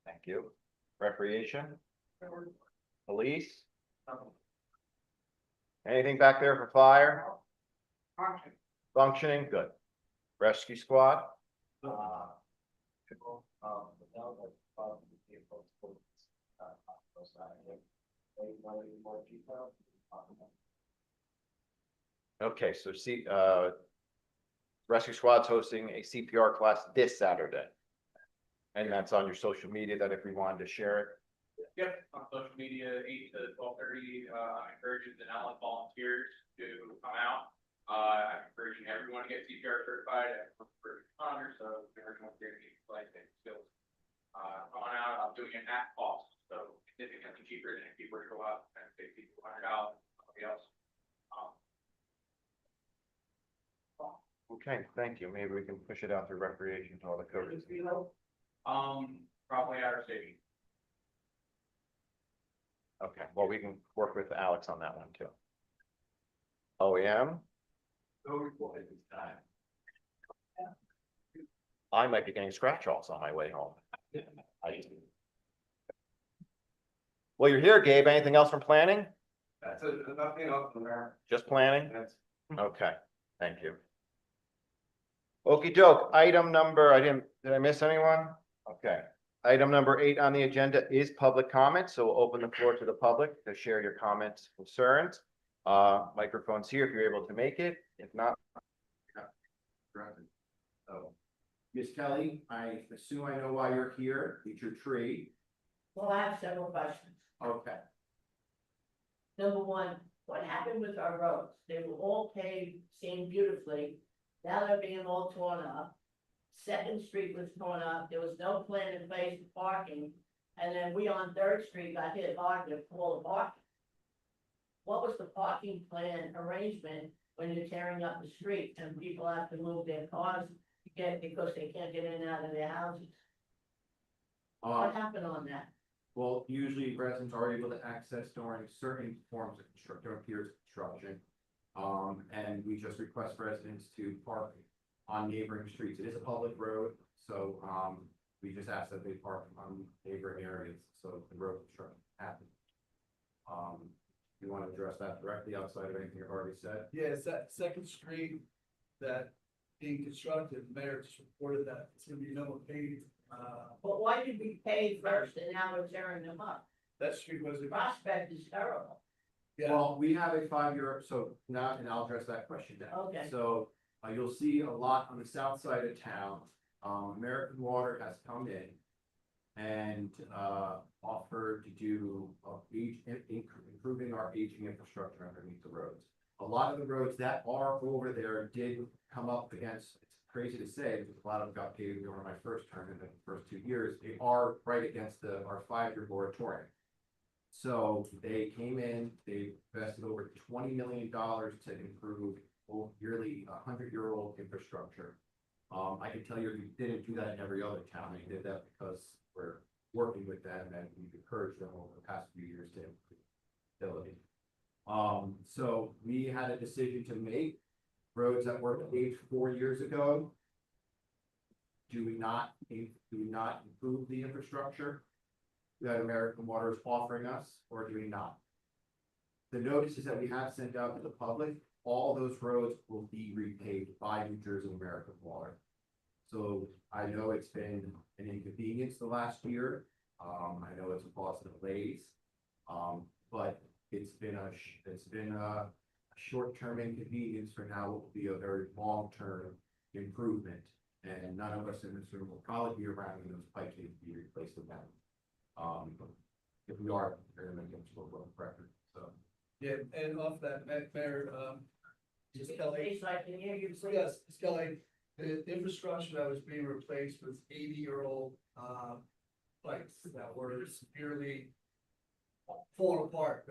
[SPEAKER 2] Thank you. Recreation. Police. Anything back there for fire? Functioning, good. Rescue squad. Okay, so see, rescue squad's hosting a CPR class this Saturday. And that's on your social media that if we wanted to share it.
[SPEAKER 9] Yep, on social media, 8 to 12:30, I'm encouraging the Dunellen volunteers to come out. I'm encouraging everyone to get CPR certified at first responder, so everyone's here to get life saving skills. Come on out, I'm doing it at cost, so significantly cheaper than if you were to go out and pay people $100, somebody else.
[SPEAKER 2] Okay, thank you. Maybe we can push it out through recreation to all the coaches.
[SPEAKER 9] Probably outer city.
[SPEAKER 2] Okay, well, we can work with Alex on that one too. OEM,
[SPEAKER 9] No report at this time.
[SPEAKER 2] I might be getting scratch-offs on my way home. Well, you're here, Gabe. Anything else from planning?
[SPEAKER 9] That's nothing else from there.
[SPEAKER 2] Just planning?
[SPEAKER 9] That's
[SPEAKER 2] Okay, thank you. Okey doke, item number, did I miss anyone? Okay. Item number 8 on the agenda is public comment, so we'll open the floor to the public to share your comments, concerns. Microphone's here if you're able to make it. If not.
[SPEAKER 13] Oh, Ms. Kelly, I assume I know why you're here. It's your tree.
[SPEAKER 14] Well, I have several questions.
[SPEAKER 13] Okay.
[SPEAKER 14] Number one, what happened with our roads? They were all paved, seemed beautifully. Now they're being all torn up. Second Street was torn up. There was no plan in place for parking. And then we on Third Street got hit hard with all the parking. What was the parking plan arrangement when you're tearing up the street and people have to move their cars to get, because they can't get in and out of their houses? What happened on that?
[SPEAKER 13] Well, usually residents are able to access during certain forms of construction, during periods of construction. And we just request residents to park on neighboring streets. It is a public road, so, we just ask that they park on neighboring areas, so the road construction happens. You want to address that directly outside of anything you've already said?
[SPEAKER 11] Yeah, it's that Second Street that being constructed, the mayor just reported that it's gonna be no paved.
[SPEAKER 14] But why did we pay first and now we're tearing them up?
[SPEAKER 11] That street was.
[SPEAKER 14] The prospect is terrible.
[SPEAKER 11] Yeah,
[SPEAKER 13] Well, we have a 5-year, so now, and I'll address that question now.
[SPEAKER 14] Okay.
[SPEAKER 13] So, you'll see a lot on the south side of town. American Water has come in and, offered to do, improving our aging infrastructure underneath the roads. A lot of the roads that are over there did come up against, it's crazy to say, because a lot of them got paved during my first term in the first 2 years. They are right against our 5-year moratorium. So they came in, they invested over $20 million to improve yearly 100-year-old infrastructure. I can tell you, we didn't do that in every other town. We did that because we're working with them and we've encouraged them over the past few years to improve ability. So we had a decision to make. Roads that were paved 4 years ago. Do we not improve the infrastructure that American Water is offering us, or do we not? The notices that we have sent out to the public, all those roads will be repaved by New Jersey American Water. So I know it's been an inconvenience the last year. I know it's caused delays, but it's been a short-term inconvenience for now. It will be a very long-term improvement, and none of us in this room will probably be around when those pipes need to be replaced again. If we are, they're going to get to a world record. So
[SPEAKER 11] Yeah, and off that, Mayor,
[SPEAKER 14] Please,
[SPEAKER 11] Ms. Kelly.
[SPEAKER 14] I can hear you, please.
[SPEAKER 11] Yes, Ms. Kelly, the infrastructure that was being replaced was 80-year-old pipes that were severely falling apart.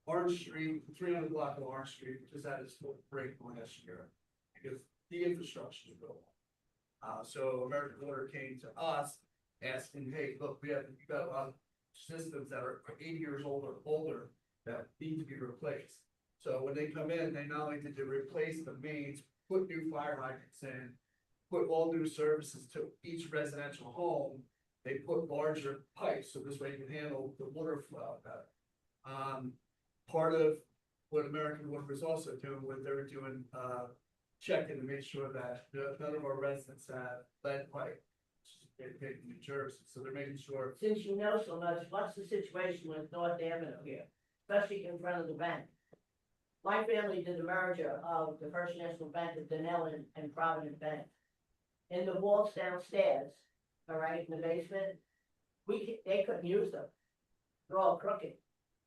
[SPEAKER 11] Orange Street, 300 block of Orange Street, just had its full break last year because the infrastructure is built. So American Water came to us asking, hey, look, you got a lot of systems that are 80 years old or older that need to be replaced. So when they come in, they not only did they replace the mains, put new fire hydrants in, put all new services to each residential home, they put larger pipes, so this way you can handle the water flow better. Part of what American Water was also doing, what they were doing, checking to make sure that none of our residents have lead pipe, which is big in New Jersey, so they're making sure.
[SPEAKER 14] Since you know so much, what's the situation with North Avenue here, especially in front of the bank? My family did the merger of the First National Bank of Dunellen and Provident Bank. In the vaults downstairs, all right, in the basement, they couldn't use them. They're all crooked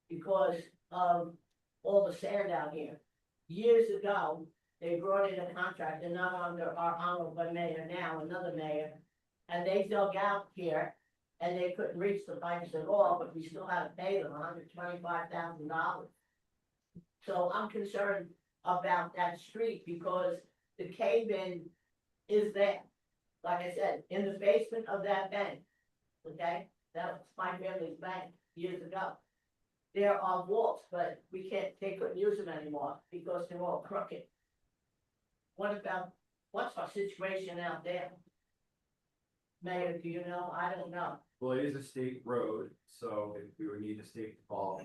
[SPEAKER 14] because of all the sand out here. Years ago, they brought in a contractor, not under our honorable mayor now, another mayor, and they dug out here and they couldn't reach the pipes at all, but we still had to pay them $125,000. So I'm concerned about that street because the cave-in is there. Like I said, in the basement of that bank, okay? That was my family's bank years ago. There are vaults, but they couldn't use them anymore because they're all crooked. What's our situation out there? Mayor, do you know? I don't know.
[SPEAKER 13] well, it is a state road, so if we would need the state to follow,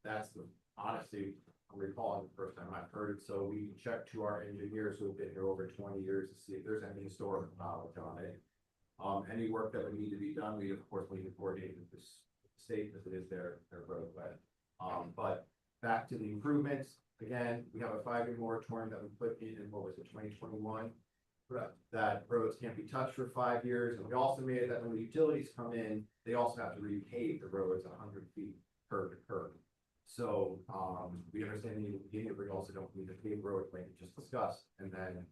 [SPEAKER 13] that's the, honestly, I'm recalling the first time I've heard it, so we checked to our engineers who have been here over 20 years to see if there's any historical knowledge on it. Any work that would need to be done, we of course need to coordinate with the state because it is their roadway. But back to the improvements, again, we have a 5-year moratorium that we put in what was it, 2021? That roads can't be touched for 5 years, and we also made it that when the utilities come in, they also have to repave the roads 100 feet curb to curb. So we understand in the beginning, but we also don't need to pave road like we just discussed, and then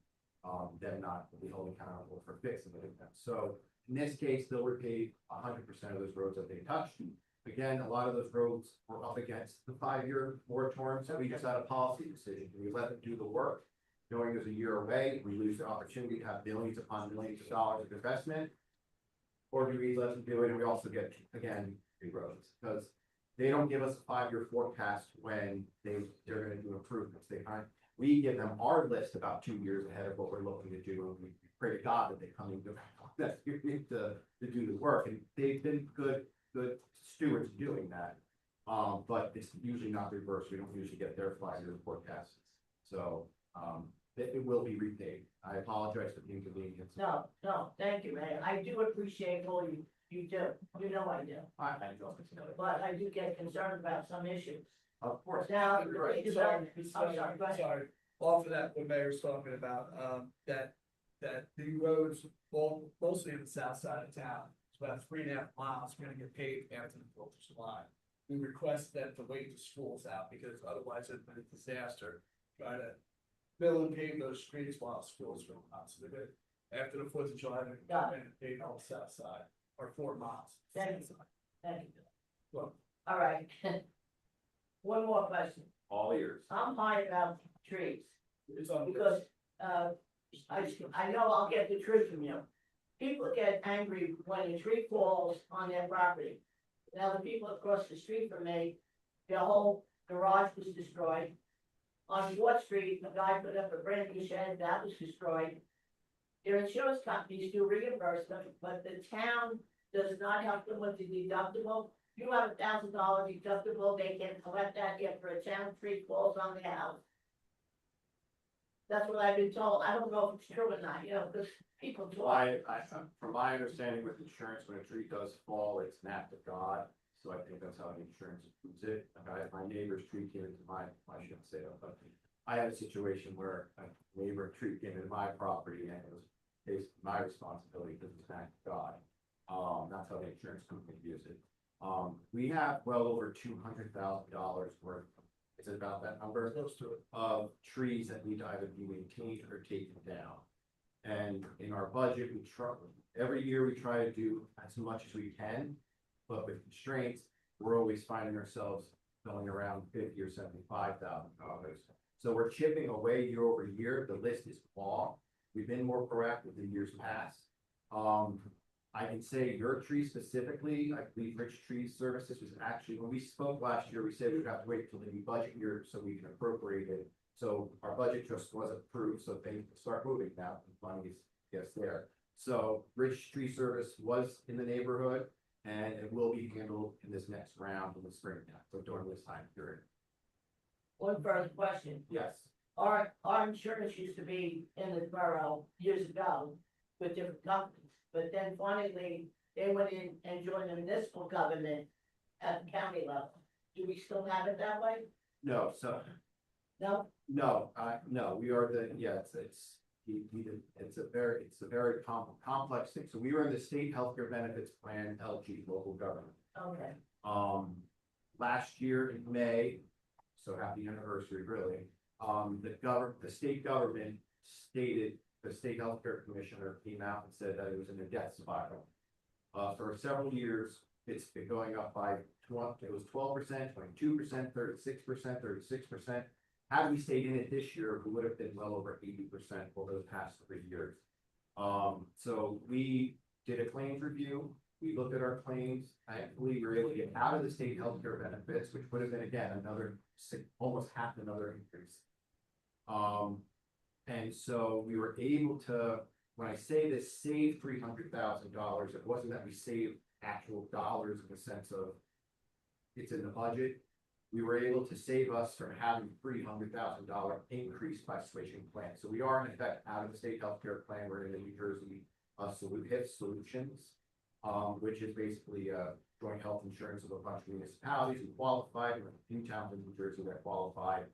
[SPEAKER 13] them not be held accountable for fixing them. So in this case, they'll repave 100% of those roads that they touched. Again, a lot of those roads were up against the 5-year moratorium, so we just had a policy decision. We let them do the work, knowing there's a year away, we lose the opportunity to have millions upon millions of dollars of investment. Or do we let them do it and we also get, again, free roads? Because they don't give us a 5-year forecast when they're gonna do improvements. We give them our list about 2 years ahead of what we're looking to do, and we pray to God that they come in that period to do the work. And they've been good stewards doing that. But it's usually not reversed. We don't usually get their 5-year forecasts. So it will be repaid. I apologize for the inconvenience.
[SPEAKER 14] No, thank you, Mayor. I do appreciate all you do. You know I do.
[SPEAKER 13] I don't.
[SPEAKER 14] But I do get concerned about some issues.
[SPEAKER 13] Of course.
[SPEAKER 14] Now,
[SPEAKER 11] You're right.
[SPEAKER 14] I'm
[SPEAKER 11] Sorry,
[SPEAKER 14] sorry, go ahead.
[SPEAKER 11] sorry. Off of that, what Mayor's talking about, that the roads, mostly in the south side of town, it's about 3.5 miles, gonna get paved after the 4th of July. We request them to wait the schools out because otherwise it's been a disaster. Try to fill and pave those streets while schools are going on. So they're good. After the 4th of July, they're gonna pave on the south side. or 4 miles.
[SPEAKER 14] Thank you. Thank you.
[SPEAKER 11] Well,
[SPEAKER 14] All right. One more question.
[SPEAKER 4] All ears.
[SPEAKER 14] I'm high about trees
[SPEAKER 11] it's on.
[SPEAKER 14] because, I know I'll get the truth from you. People get angry when a tree falls on their property. Now, the people across the street from me, their whole garage was destroyed. On Ward Street, the guy put up a brand new shed, that was destroyed. Their insurance companies do reimburse them, but the town does not help them with the deductible. You have $1,000 deductible, they can collect that if for a town tree falls on the house. That's what I've been told. I don't know if it's true or not, because people talk.
[SPEAKER 13] From my understanding with insurance, when a tree does fall, it's an act of God. So I think that's how the insurance approves it. My neighbor's tree came into I shouldn't say that, but I had a situation where a neighbor tree came into my property and it was basically my responsibility because it's an act of God. That's how the insurance company views it. We have well over $200,000 worth. Is it about that number?
[SPEAKER 11] Close to it.
[SPEAKER 13] Of trees that need to either be maintained or taken down. And in our budget, every year we try to do as much as we can, but with constraints, we're always finding ourselves going around $50,000 or $75,000. So we're chipping away year over year. The list is long. We've been more proactive in years past. I can say your tree specifically, I believe Rich Tree Services was actually, when we spoke last year, we said we'd have to wait till the new budget year so we can appropriate it. So our budget just wasn't approved, so they start moving now, the money gets there. So Rich Tree Service was in the neighborhood and it will be handled in this next round in the spring now, so during this time period.
[SPEAKER 14] One further question.
[SPEAKER 13] Yes.
[SPEAKER 14] Our insurance used to be in the borough years ago with different companies, but then finally they went in and joined the municipal government at the county level. Do we still have it that way?
[SPEAKER 13] No, so,
[SPEAKER 14] No?
[SPEAKER 13] no, we are it's a very complex thing. So we were in the state healthcare benefits plan, LG, local government.
[SPEAKER 14] Okay.
[SPEAKER 13] Last year in May, so happy anniversary, really. The state government stated, the state healthcare commissioner came out and said that it was in a death spiral. For several years, it's been going up by it was 12%, 22%, 36%, 36%. Had we stayed in it this year, we would have been well over 80% over the past 3 years. So we did a claims review. We looked at our claims. Thankfully, we were able to get out of the state healthcare benefits, which would have been again another almost half another increase. And so we were able to, when I say this, save $300,000, it wasn't that we saved actual dollars in the sense of it's in the budget. We were able to save us from having $300,000 increase by switching plans. So we are in effect out of the state healthcare plan. We're in the New Jersey HIF Solutions, which is basically joint health insurance of a bunch of municipalities who qualified, and a few towns in New Jersey that qualified.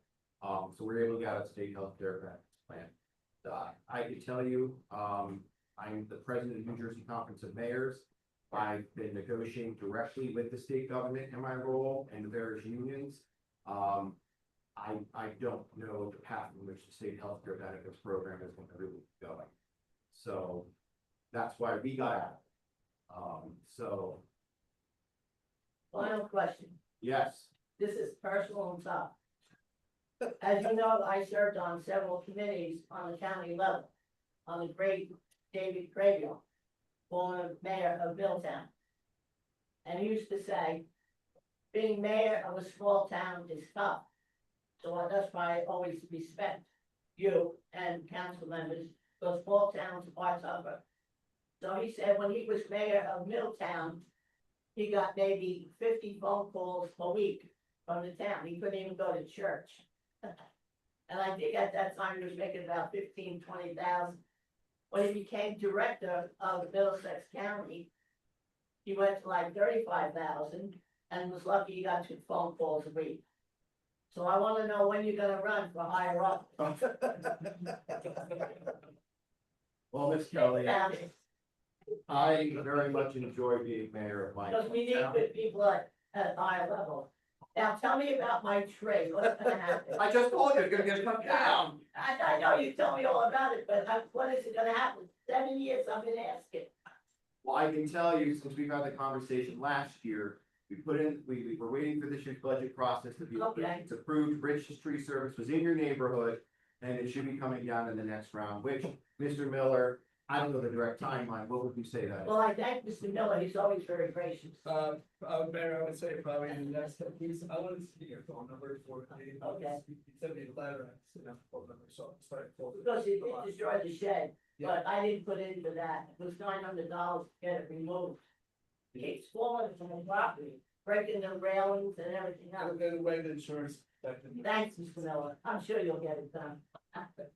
[SPEAKER 13] So we're able to get out of state healthcare plan. I can tell you, I'm the president of New Jersey Conference of Mayors. I've been negotiating directly with the state government in my role and the various unions. I don't know the path in which the state healthcare benefits program is going to really be going. So that's why we got out. So.
[SPEAKER 14] Final question.
[SPEAKER 13] Yes.
[SPEAKER 14] This is personal and tough. As you know, I served on several committees on the county level, on the great David Craviel, former mayor of Milltown. And he used to say, being mayor of a small town is tough. So that's why I always respect you and council members, because small towns are tougher. So he said when he was mayor of Milltown, he got maybe 50 phone calls a week from the town. He couldn't even go to church. And I think at that time he was making about 15,000, 20,000. When he became director of Middlesex County, he went to like 35,000 and was lucky he got 2 phone calls a week. So I want to know when you're going to run for higher up.
[SPEAKER 13] Well, Ms. Kelly, I very much enjoy being mayor of my
[SPEAKER 14] Because we need
[SPEAKER 13] town.
[SPEAKER 14] good people at higher level. Now tell me about my tree. What's going to happen?
[SPEAKER 13] I just told you, it's gonna get cut down.
[SPEAKER 14] I know you told me all about it, but what is it going to happen? 7 years I've been asking.
[SPEAKER 2] Well, I can tell you, since we've had the conversation last year, we were waiting for this year's budget process to be
[SPEAKER 14] Okay.
[SPEAKER 2] it's approved. Rich's tree service was in your neighborhood, and it should be coming down in the next round, which, Mr. Miller, I don't know the direct timeline. What would you say that is?
[SPEAKER 14] Well, I thank Mr. Miller, he's always very gracious.
[SPEAKER 11] Mayor, I would say probably in the next, I want to see your phone number for.
[SPEAKER 14] Okay.
[SPEAKER 11] He sent me a letter, and I phone number, so I'm sorry.
[SPEAKER 14] Because he did destroy the shed,
[SPEAKER 11] Yeah.
[SPEAKER 14] but I didn't put in for that, it was $900 to get it removed. It's falling from the property, breaking the railings and everything else.
[SPEAKER 11] And then way the insurance.
[SPEAKER 14] Thanks, Mr. Miller, I'm sure you'll get it done.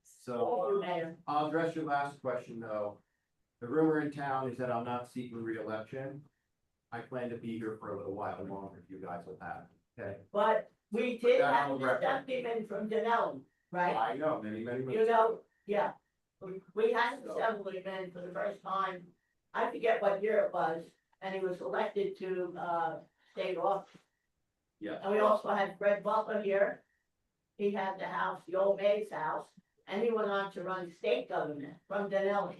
[SPEAKER 2] So,
[SPEAKER 14] Thank you, Mayor.
[SPEAKER 2] I'll address your last question, though. The rumor in town is that I'm not seeking re-election. I plan to be here for a little while longer if you guys will have, okay?
[SPEAKER 14] But we did
[SPEAKER 2] That
[SPEAKER 14] have
[SPEAKER 2] on
[SPEAKER 14] an
[SPEAKER 2] record.
[SPEAKER 14] assemblyman from Dunellen, right?
[SPEAKER 2] I know, many.
[SPEAKER 14] You know, yeah, we had an assemblyman for the first time, I forget what year it was, and he was elected to, state office.
[SPEAKER 2] Yeah.
[SPEAKER 14] And we also had Fred Butler here, he had the house, the old maid's house, and he went on to run state government from Dunellen.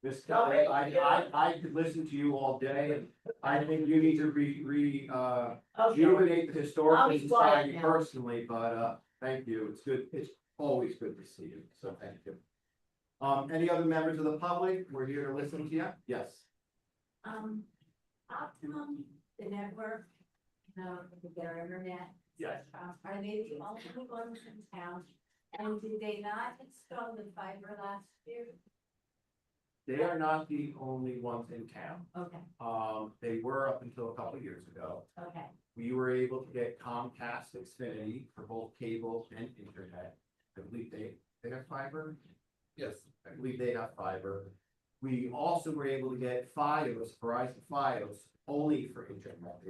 [SPEAKER 2] Mr. I could listen to you all day, and I think you need to rejuvenate the
[SPEAKER 14] I'll
[SPEAKER 2] historical
[SPEAKER 14] be quiet
[SPEAKER 2] society
[SPEAKER 14] now.
[SPEAKER 2] personally, but, thank you, it's good, it's always good to see you, so thank you. Any other members of the public, we're here to listen to you, yes.
[SPEAKER 15] Optimum, the network, their internet.
[SPEAKER 2] Yes.
[SPEAKER 15] Are they the only ones in town? And did they not install the fiber last year?
[SPEAKER 2] They are not the only ones in town.
[SPEAKER 15] Okay,
[SPEAKER 2] They were up until a couple years ago.
[SPEAKER 15] okay.
[SPEAKER 2] We were able to get Comcast Xfinity for both cable and internet. I believe they have fiber.
[SPEAKER 11] Yes.
[SPEAKER 2] I believe they have fiber. We also were able to get Fios, Verizon Fios, only for internet.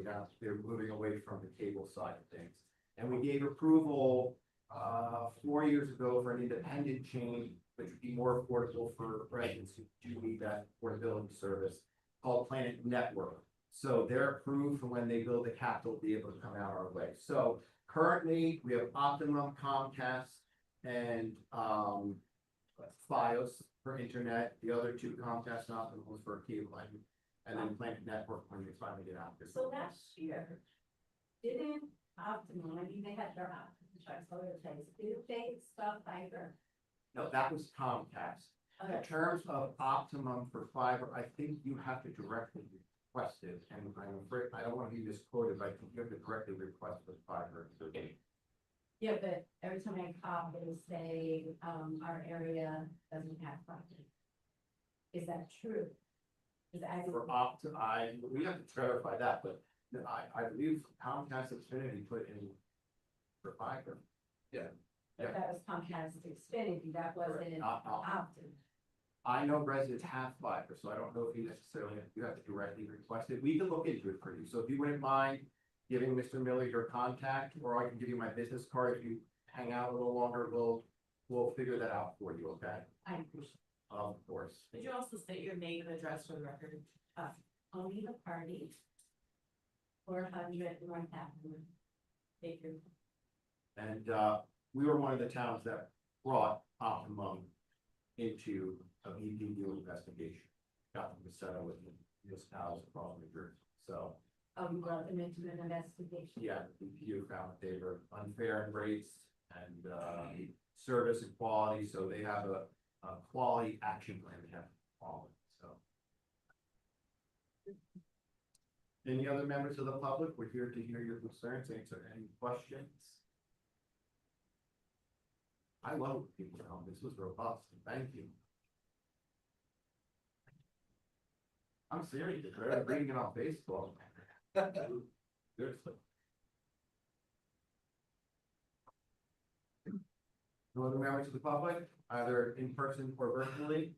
[SPEAKER 2] They're moving away from the cable side of things. And we gave approval 4 years ago for an independent chain, which would be more affordable for residents who do need that affordability service, called Planet Network. So they're approved for when they build the capital to be able to come out our way. So currently, we have Optimum, Comcast, and Fios for internet. The other two, Comcast and Optimum, was for cable, and then Planet Network when we finally get out.
[SPEAKER 15] So last year, didn't Optimum, I mean, they had their Optimum trucks all over the place, didn't they install fiber?
[SPEAKER 2] No, that was Comcast. In
[SPEAKER 15] Okay.
[SPEAKER 2] terms of Optimum for fiber, I think you have to directly request it, and I'm afraid, I don't want to be misquoted, but I think you have to directly request the fiber.
[SPEAKER 15] Yeah, but every time I call, they say, our area doesn't have fiber. Is that true? Is that?
[SPEAKER 2] For we have to verify that, but I believe Comcast Xfinity put in for fiber.
[SPEAKER 11] Yeah.
[SPEAKER 15] But that was Comcast Xfinity, that wasn't Optimum.
[SPEAKER 2] I know residents have fiber, so I don't know if you necessarily, you have to directly request it. We can look into it for you. So if you wouldn't mind giving Mr. Miller your contact, or I can give you my business card. If you hang out a little longer, we'll figure that out for you, okay?
[SPEAKER 15] I appreciate it.
[SPEAKER 2] Of course.
[SPEAKER 15] Could you also state your name and address for the record? Owning the party. 400 North Avenue. Thank you.
[SPEAKER 2] And we were one of the towns that brought Optimum into a BPU investigation. Got them to settle with the municipalities across New Jersey. So,
[SPEAKER 15] You brought them into an investigation.
[SPEAKER 2] yeah, the BPU found that they were unfair in rates and service and quality, so they have a quality action plan they have to follow, so. Any other members of the public? We're here to hear your concerns, answer any questions. I love people now. This was robust. Thank you. I'm serious. They're reading it on Facebook. Seriously. No other members of the public, either in person or virtually?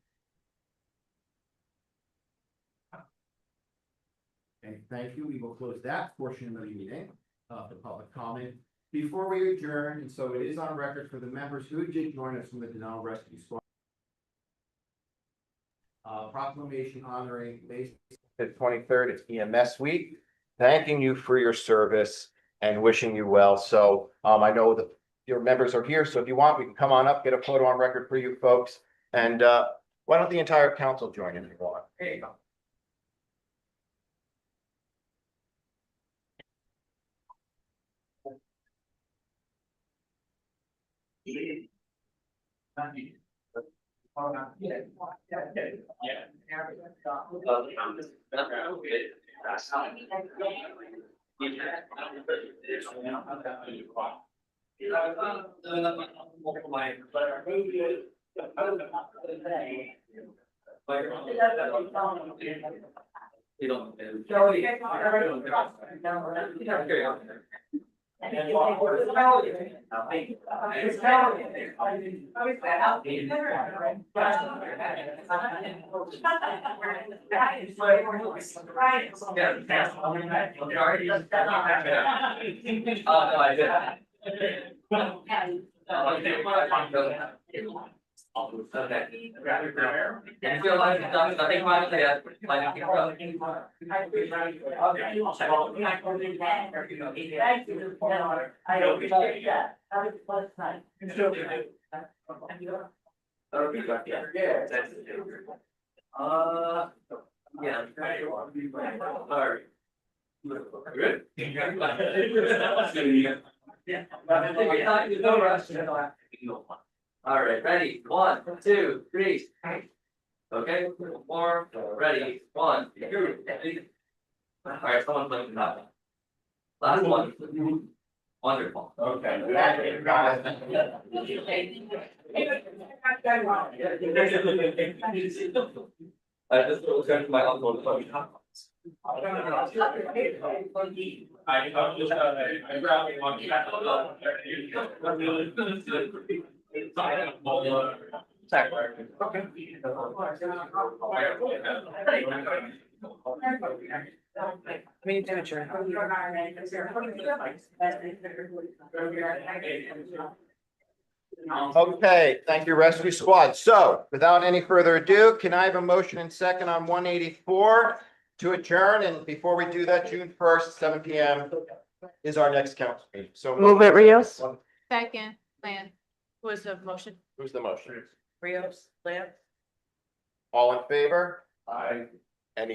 [SPEAKER 2] Okay, thank you. We will close that portion of the meeting, the public comment. Before we adjourn, and so it is on record for the members who did join us from the Dunellen Rescue Squad. Proclamation honoring May 23rd, it's EMS week. Thanking you for your service and wishing you well. So I know that your members are here, so if you want, we can come on up, get a photo on record for you folks. And why don't the entire council join in if you want? There you go.
[SPEAKER 9] All right, ready, 1, 2, 3. Okay, 4, ready, 1, 2, 3. All right, someone click that. Last one. Wonderful. Okay. I just was going to my uncle.
[SPEAKER 3] Me too, Chair.
[SPEAKER 2] Okay, thank you, Rescue Squad. So without any further ado, can I have a motion and second on 184 to adjourn? And before we do that, June 1st, 7 p.m. is our next council meeting. So
[SPEAKER 1] Move it, Rios.
[SPEAKER 6] Second, Land.
[SPEAKER 3] Who was the motion?
[SPEAKER 2] Who's the motion?
[SPEAKER 3] Rios, Lance?
[SPEAKER 2] All in favor?
[SPEAKER 4] Aye.
[SPEAKER 2] Any